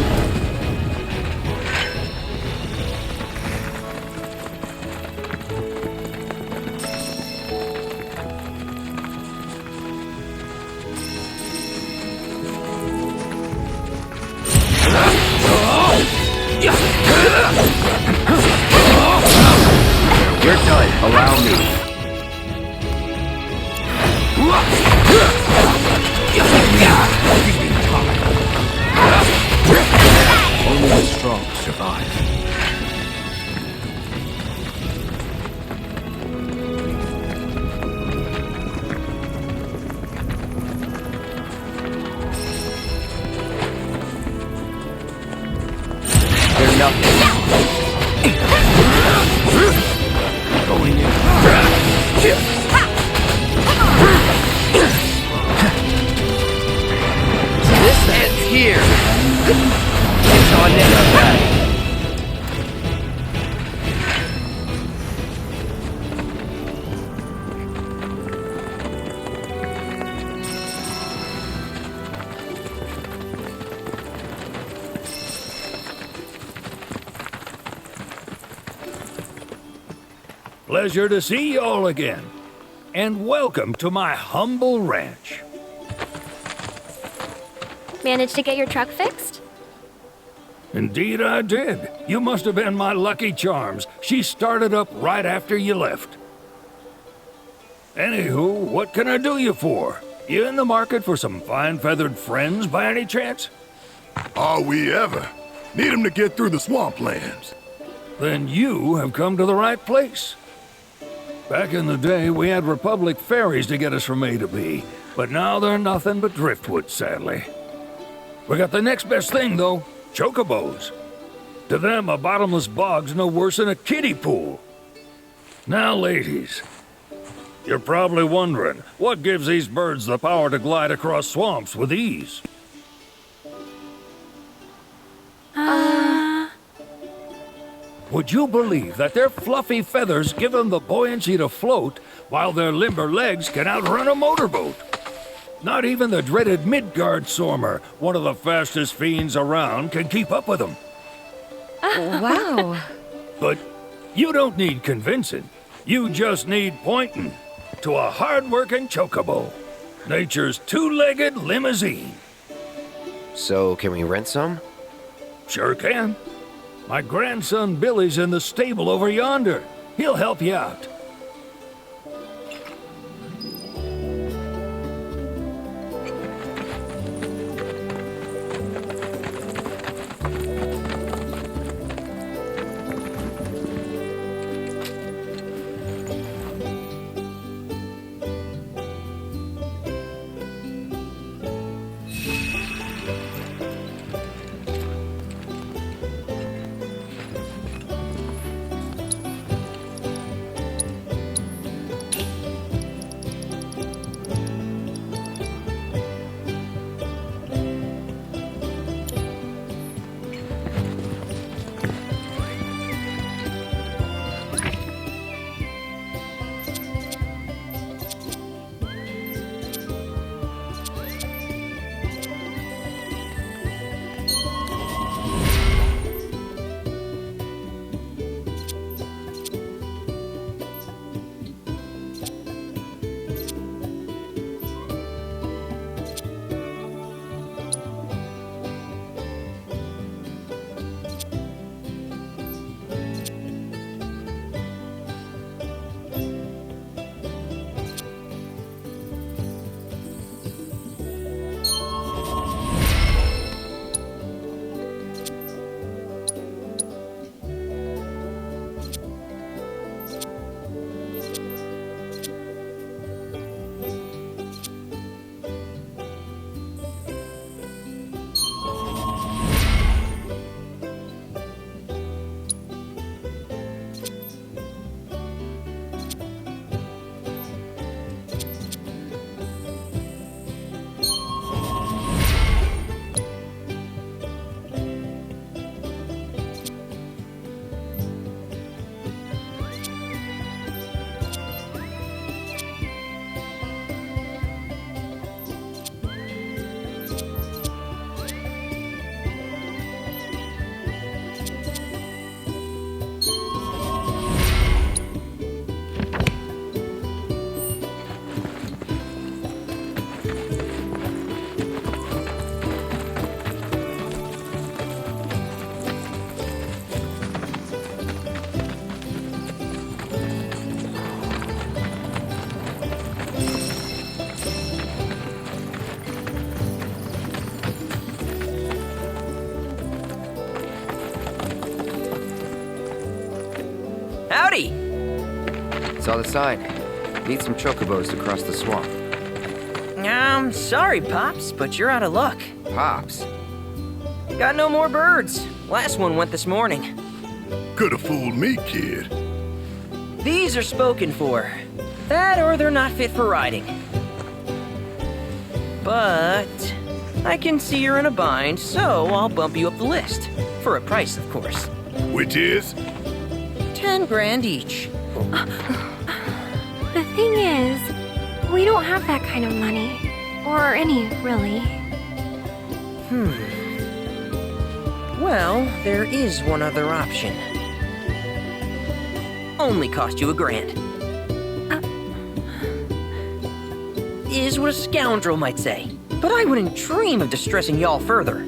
[SPEAKER 16] You're done. Allow me.
[SPEAKER 5] Only the strong survive.
[SPEAKER 16] They're nothing.
[SPEAKER 5] Going in.
[SPEAKER 16] This ends here. It's on next.
[SPEAKER 7] Pleasure to see you all again. And welcome to my humble ranch.
[SPEAKER 12] Managed to get your truck fixed?
[SPEAKER 7] Indeed I did. You must have been my lucky charms. She started up right after you left. Anywho, what can I do you for? You in the market for some fine-feathered friends by any chance?
[SPEAKER 3] Are we ever? Need 'em to get through the swamplands.
[SPEAKER 7] Then you have come to the right place. Back in the day, we had Republic ferries to get us from A to B, but now they're nothing but driftwood, sadly. We got the next best thing, though, chocobos. To them, a bottomless bog's no worse than a kiddie pool. Now, ladies, you're probably wondering, what gives these birds the power to glide across swamps with ease? Would you believe that their fluffy feathers give them the buoyancy to float, while their limber legs can outrun a motorboat? Not even the dreaded Midgard Sormer, one of the fastest fiends around, can keep up with them.
[SPEAKER 1] Wow.
[SPEAKER 7] But you don't need convincing. You just need pointing to a hard-working chocobo. Nature's two-legged limousine.
[SPEAKER 2] So, can we rent some?
[SPEAKER 7] Sure can. My grandson Billy's in the stable over yonder. He'll help you out.
[SPEAKER 18] Howdy!
[SPEAKER 2] Saw the sign. Need some chocobos to cross the swamp.
[SPEAKER 18] Sorry, Pops, but you're out of luck.
[SPEAKER 2] Pops?
[SPEAKER 18] Got no more birds. Last one went this morning.
[SPEAKER 3] Could've fooled me, kid.
[SPEAKER 18] These are spoken for. That or they're not fit for riding. But I can see you're in a bind, so I'll bump you up the list. For a price, of course.
[SPEAKER 3] Which is?
[SPEAKER 18] 10 grand each.
[SPEAKER 12] The thing is, we don't have that kind of money. Or any, really.
[SPEAKER 18] Well, there is one other option. Only cost you $1,000. Is what a scoundrel might say. But I wouldn't dream of distressing y'all further.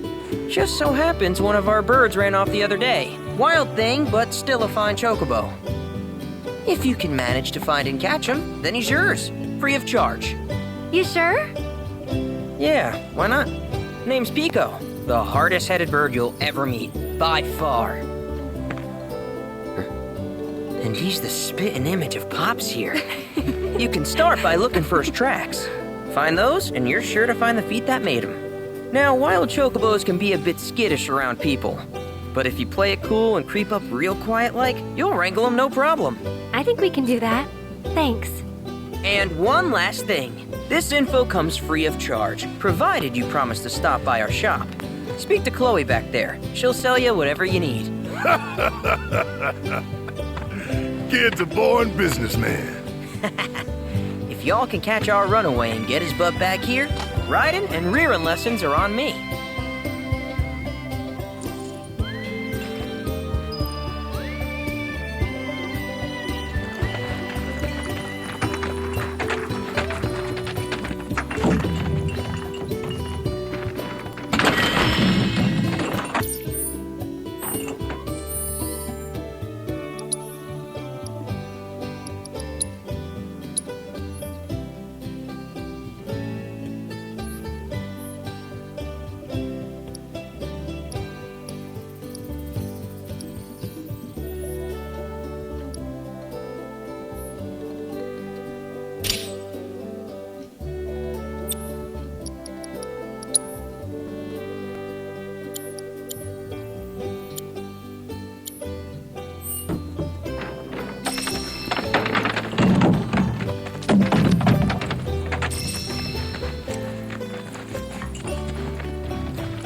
[SPEAKER 18] Just so happens one of our birds ran off the other day. Wild thing, but still a fine chocobo. If you can manage to find and catch him, then he's yours. Free of charge.
[SPEAKER 12] You sure?
[SPEAKER 18] Yeah, why not? Name's Pico. The hardest-headed bird you'll ever meet. By far. And he's the spitting image of Pops here. You can start by looking for his tracks. Find those, and you're sure to find the feet that made him. Now, wild chocobos can be a bit skittish around people. But if you play it cool and creep up real quiet-like, you'll wrangle them no problem.
[SPEAKER 12] I think we can do that. Thanks.
[SPEAKER 18] And one last thing. This info comes free of charge, provided you promise to stop by our shop. Speak to Chloe back there. She'll sell you whatever you need.
[SPEAKER 3] Kid's a born businessman.
[SPEAKER 18] If y'all can catch our runaway and get his bub back here, riding and rearing lessons are on me.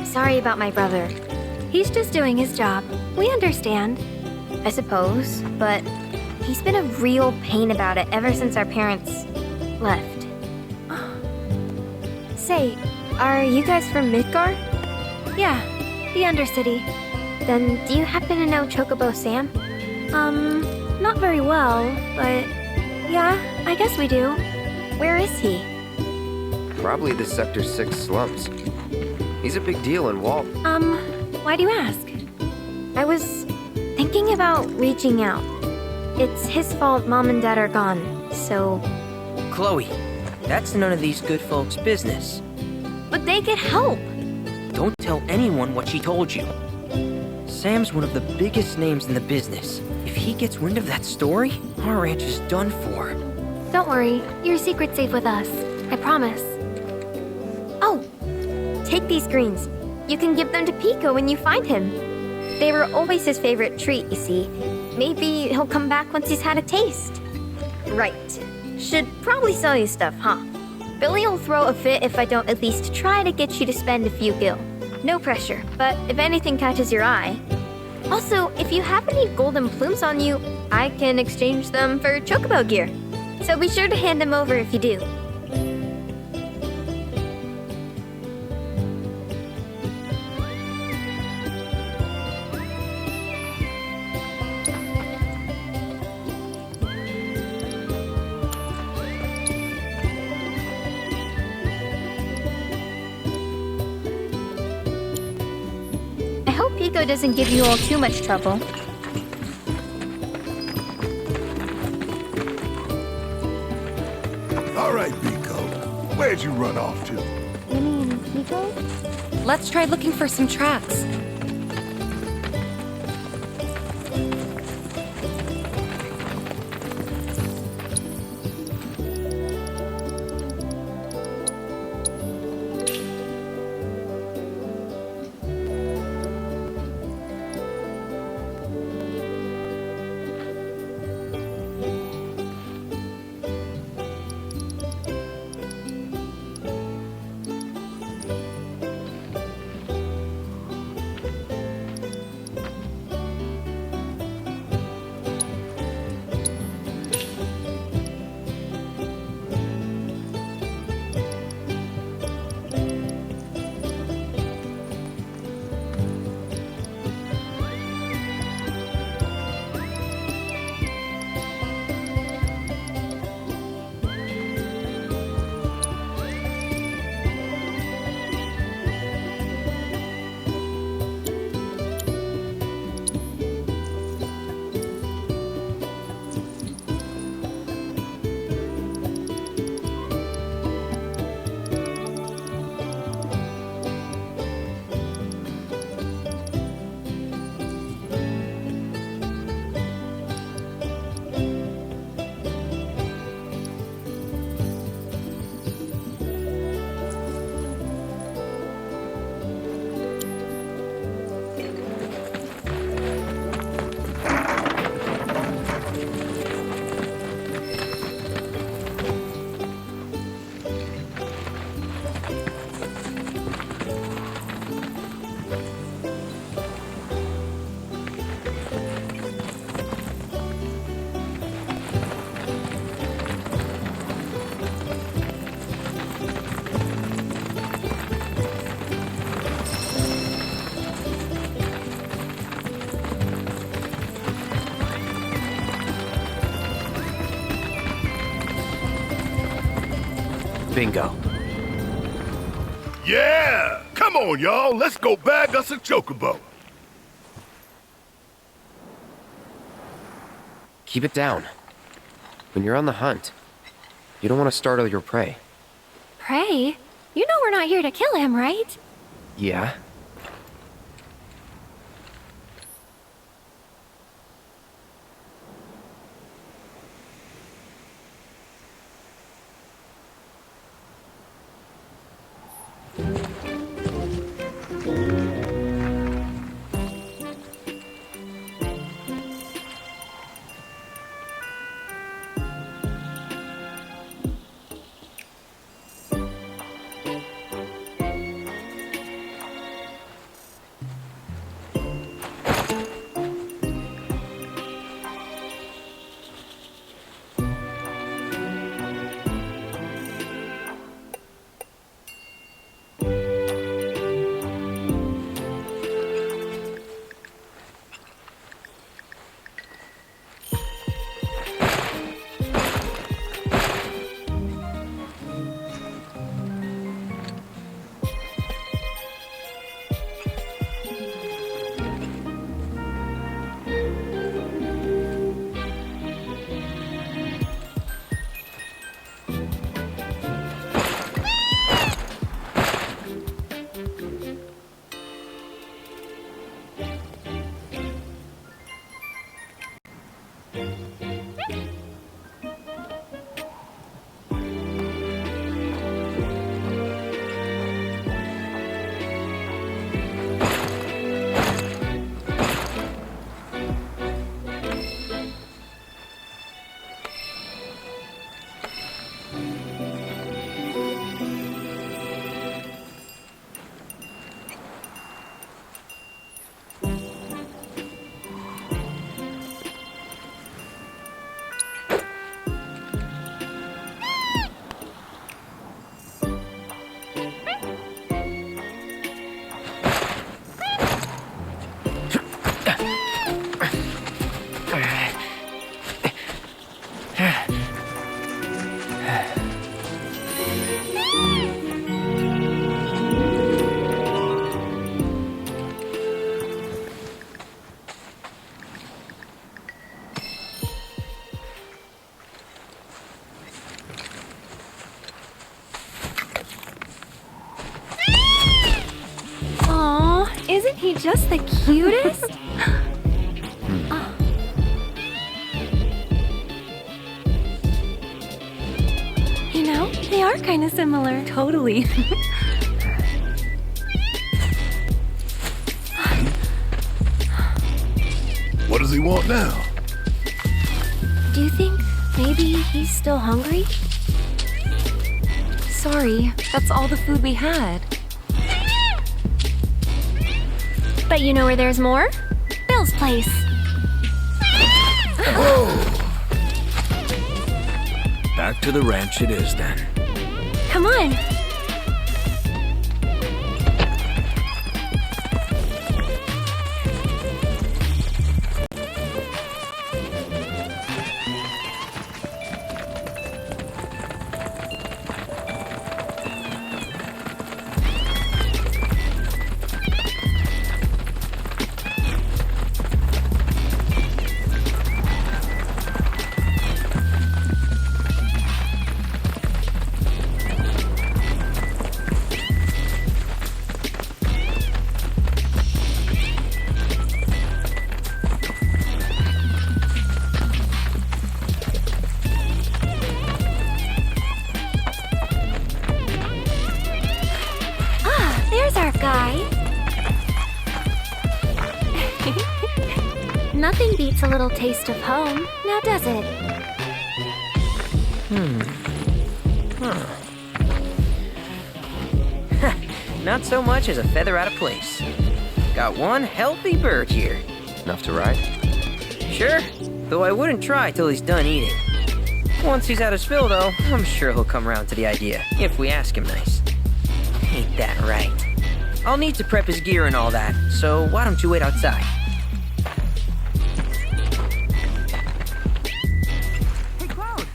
[SPEAKER 12] Sorry about my brother. He's just doing his job. We understand. I suppose, but he's been a real pain about it ever since our parents left. Say, are you guys from Midgar? Yeah, the Undercity. Then do you happen to know Chocobo Sam? Not very well, but yeah, I guess we do. Where is he?
[SPEAKER 2] Probably the Sector 6 slums. He's a big deal in Walt.
[SPEAKER 12] Why do you ask? I was thinking about reaching out. It's his fault Mom and Dad are gone, so...
[SPEAKER 18] Chloe, that's none of these good folks' business.
[SPEAKER 12] But they could help.
[SPEAKER 18] Don't tell anyone what she told you. Sam's one of the biggest names in the business. If he gets wind of that story, our ranch is done for.
[SPEAKER 12] Don't worry, your secret's safe with us. I promise. Oh, take these greens. You can give them to Pico when you find him. They were always his favorite treat, you see. Maybe he'll come back once he's had a taste. Right. Should probably sell you stuff, huh? Billy'll throw a fit if I don't at least try to get you to spend a few gil. No pressure, but if anything catches your eye. Also, if you have any golden plumes on you, I can exchange them for chocobo gear. So be sure to hand them over if you do. Pico doesn't give you all too much trouble.
[SPEAKER 3] All right, Pico. Where'd you run off to?
[SPEAKER 12] You mean Pico?
[SPEAKER 1] Let's try looking for some tracks.
[SPEAKER 2] Bingo.
[SPEAKER 3] Yeah! Come on, y'all. Let's go bag us a chocobo.
[SPEAKER 2] Keep it down. When you're on the hunt, you don't want to startle your prey.
[SPEAKER 12] Prey? You know we're not here to kill him, right?
[SPEAKER 2] Yeah?
[SPEAKER 12] he just the cutest? Oh. You know, they are kind of similar.
[SPEAKER 1] Totally.
[SPEAKER 3] What does he want now?
[SPEAKER 12] Do you think maybe he's still hungry?
[SPEAKER 1] Sorry, that's all the food we had.
[SPEAKER 12] But you know where there's more? Bill's place.
[SPEAKER 5] Back to the ranch it is then.
[SPEAKER 12] Come on. There's our guy. Nothing beats a little taste of home, now does it?
[SPEAKER 18] Not so much as a feather out of place. Got one healthy bird here.
[SPEAKER 2] Enough to ride?
[SPEAKER 18] Sure, though I wouldn't try till he's done eating. Once he's had his fill, though, I'm sure he'll come around to the idea, if we ask him nice. Ain't that right? I'll need to prep his gear and all that, so why don't you wait outside?
[SPEAKER 19] Hey, Cloud!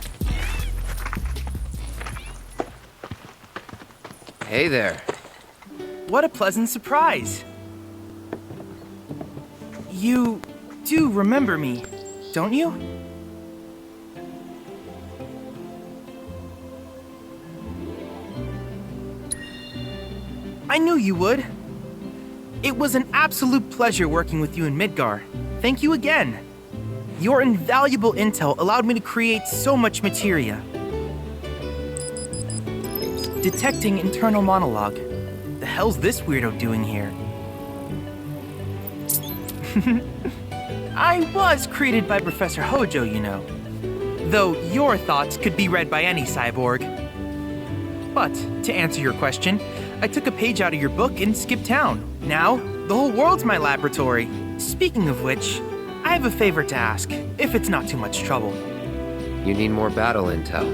[SPEAKER 2] Hey there.
[SPEAKER 19] What a pleasant surprise! You do remember me, don't you? I knew you would. It was an absolute pleasure working with you in Midgar. Thank you again. Your invaluable intel allowed me to create so much materia. Detecting internal monologue. The hell's this weirdo doing here? I was created by Professor Hojo, you know. Though your thoughts could be read by any cyborg. But, to answer your question, I took a page out of your book and skipped town. Now, the whole world's my laboratory. Speaking of which, I have a favor to ask, if it's not too much trouble.
[SPEAKER 2] You need more battle intel.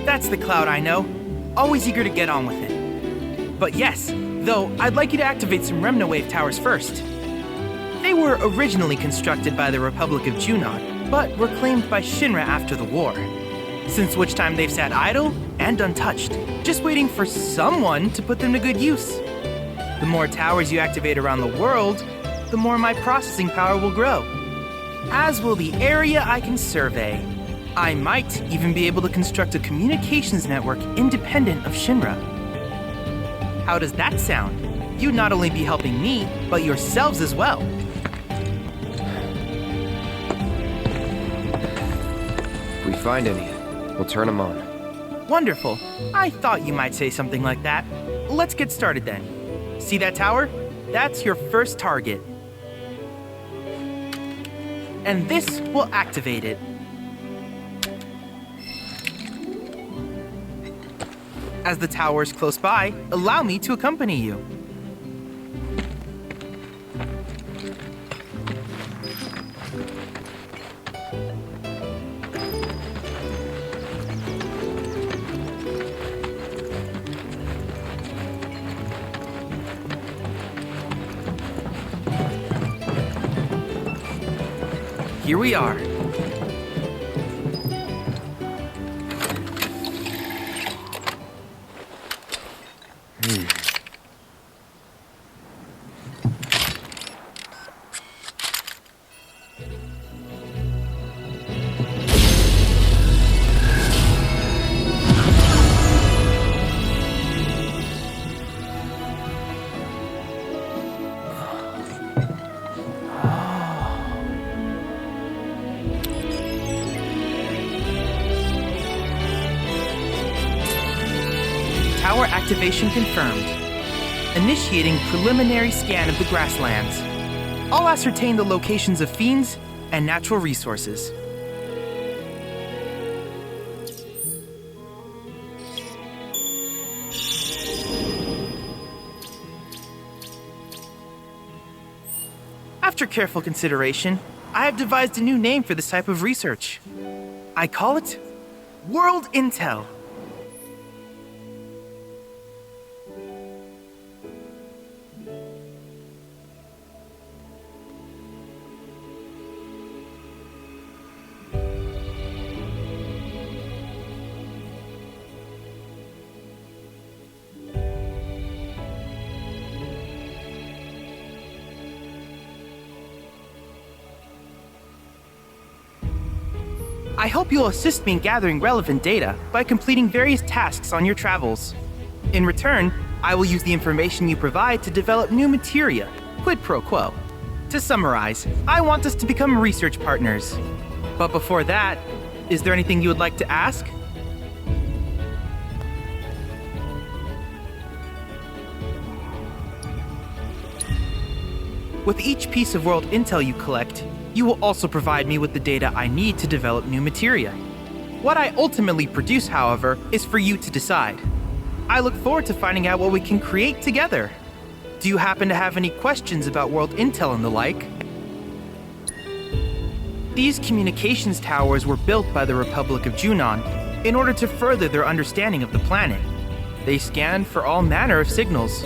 [SPEAKER 19] That's the Cloud I know. Always eager to get on with it. But yes, though, I'd like you to activate some Remnawave towers first. They were originally constructed by the Republic of Junon, but were claimed by Shinra after the war. Since which time they've sat idle and untouched, just waiting for someone to put them to good use. The more towers you activate around the world, the more my processing power will grow. As will the area I can survey. I might even be able to construct a communications network independent of Shinra. How does that sound? You'd not only be helping me, but yourselves as well.
[SPEAKER 2] If we find any, we'll turn them on.
[SPEAKER 19] Wonderful. I thought you might say something like that. Let's get started then. See that tower? That's your first target. And this will activate it. As the tower's close by, allow me to accompany you. Here we are. tower activation confirmed. Initiating preliminary scan of the grasslands. I'll ascertain the locations of fiends and natural resources. After careful consideration, I have devised a new name for this type of research. I call it World Intel. I hope you'll assist me in gathering relevant data by completing various tasks on your travels. In return, I will use the information you provide to develop new materia, quid pro quo. To summarize, I want us to become research partners. But before that, is there anything you would like to ask? With each piece of world intel you collect, you will also provide me with the data I need to develop new materia. What I ultimately produce, however, is for you to decide. I look forward to finding out what we can create together. Do you happen to have any questions about world intel and the like? These communications towers were built by the Republic of Junon in order to further their understanding of the planet. They scan for all manner of signals,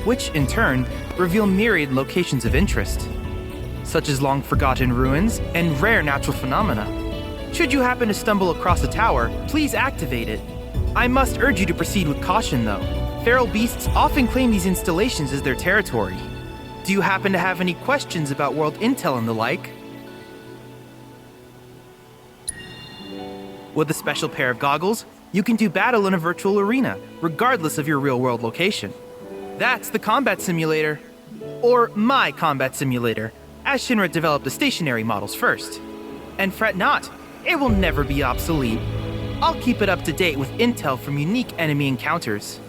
[SPEAKER 19] which in turn reveal myriad locations of interest, such as long-forgotten ruins and rare natural phenomena. Should you happen to stumble across a tower, please activate it. I must urge you to proceed with caution, though. Feral beasts often claim these installations as their territory. Do you happen to have any questions about world intel and the like? With a special pair of goggles, you can do battle in a virtual arena, regardless of your real-world location. That's the combat simulator. Or my combat simulator, as Shinra developed the stationary models first. And fret not, it will never be obsolete. I'll keep it up to date with intel from unique enemy encounters.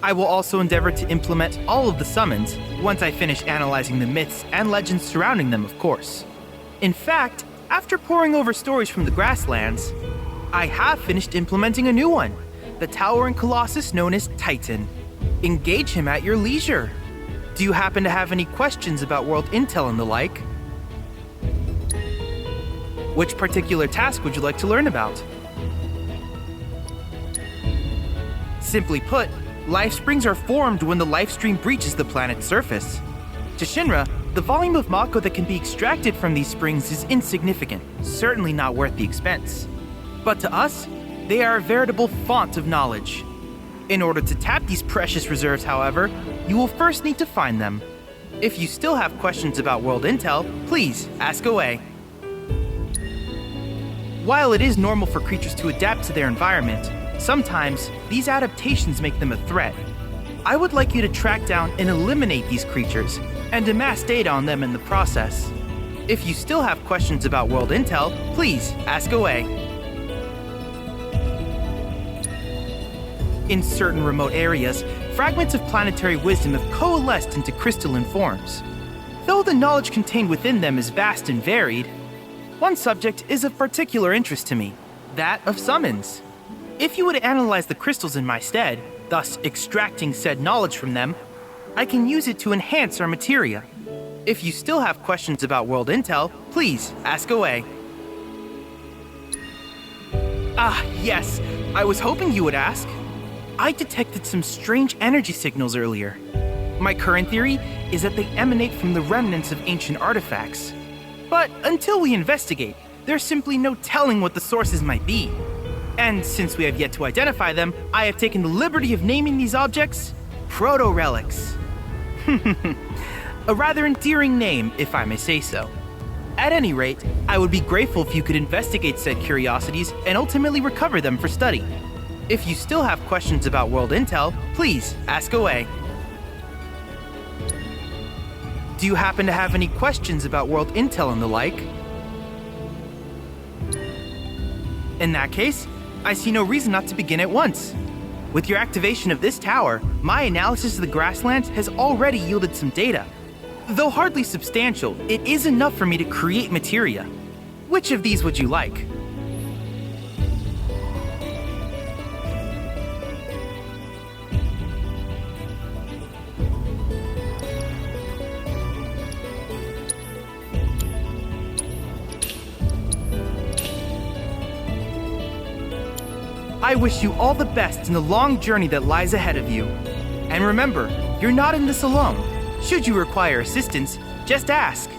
[SPEAKER 19] I will also endeavor to implement all of the summons once I finish analyzing the myths and legends surrounding them, of course. In fact, after poring over stories from the grasslands, I have finished implementing a new one, the towering colossus known as Titan. Engage him at your leisure. Do you happen to have any questions about world intel and the like? Which particular task would you like to learn about? Simply put, life springs are formed when the life stream breaches the planet's surface. To Shinra, the volume of Mako that can be extracted from these springs is insignificant, certainly not worth the expense. But to us, they are a veritable font of knowledge. In order to tap these precious reserves, however, you will first need to find them. If you still have questions about world intel, please ask away. While it is normal for creatures to adapt to their environment, sometimes these adaptations make them a threat. I would like you to track down and eliminate these creatures, and amass data on them in the process. If you still have questions about world intel, please ask away. In certain remote areas, fragments of planetary wisdom have coalesced into crystalline forms. Though the knowledge contained within them is vast and varied, one subject is of particular interest to me, that of summons. If you would analyze the crystals in my stead, thus extracting said knowledge from them, I can use it to enhance our materia. If you still have questions about world intel, please ask away. Ah, yes, I was hoping you would ask. I detected some strange energy signals earlier. My current theory is that they emanate from the remnants of ancient artifacts. But until we investigate, there's simply no telling what the sources might be. And since we have yet to identify them, I have taken the liberty of naming these objects proto-relics. A rather endearing name, if I may say so. At any rate, I would be grateful if you could investigate said curiosities and ultimately recover them for study. If you still have questions about world intel, please ask away. Do you happen to have any questions about world intel and the like? In that case, I see no reason not to begin at once. With your activation of this tower, my analysis of the grasslands has already yielded some data. Though hardly substantial, it is enough for me to create materia. Which of these would you like? I wish you all the best in the long journey that lies ahead of you. And remember, you're not in this alone. Should you require assistance, just ask.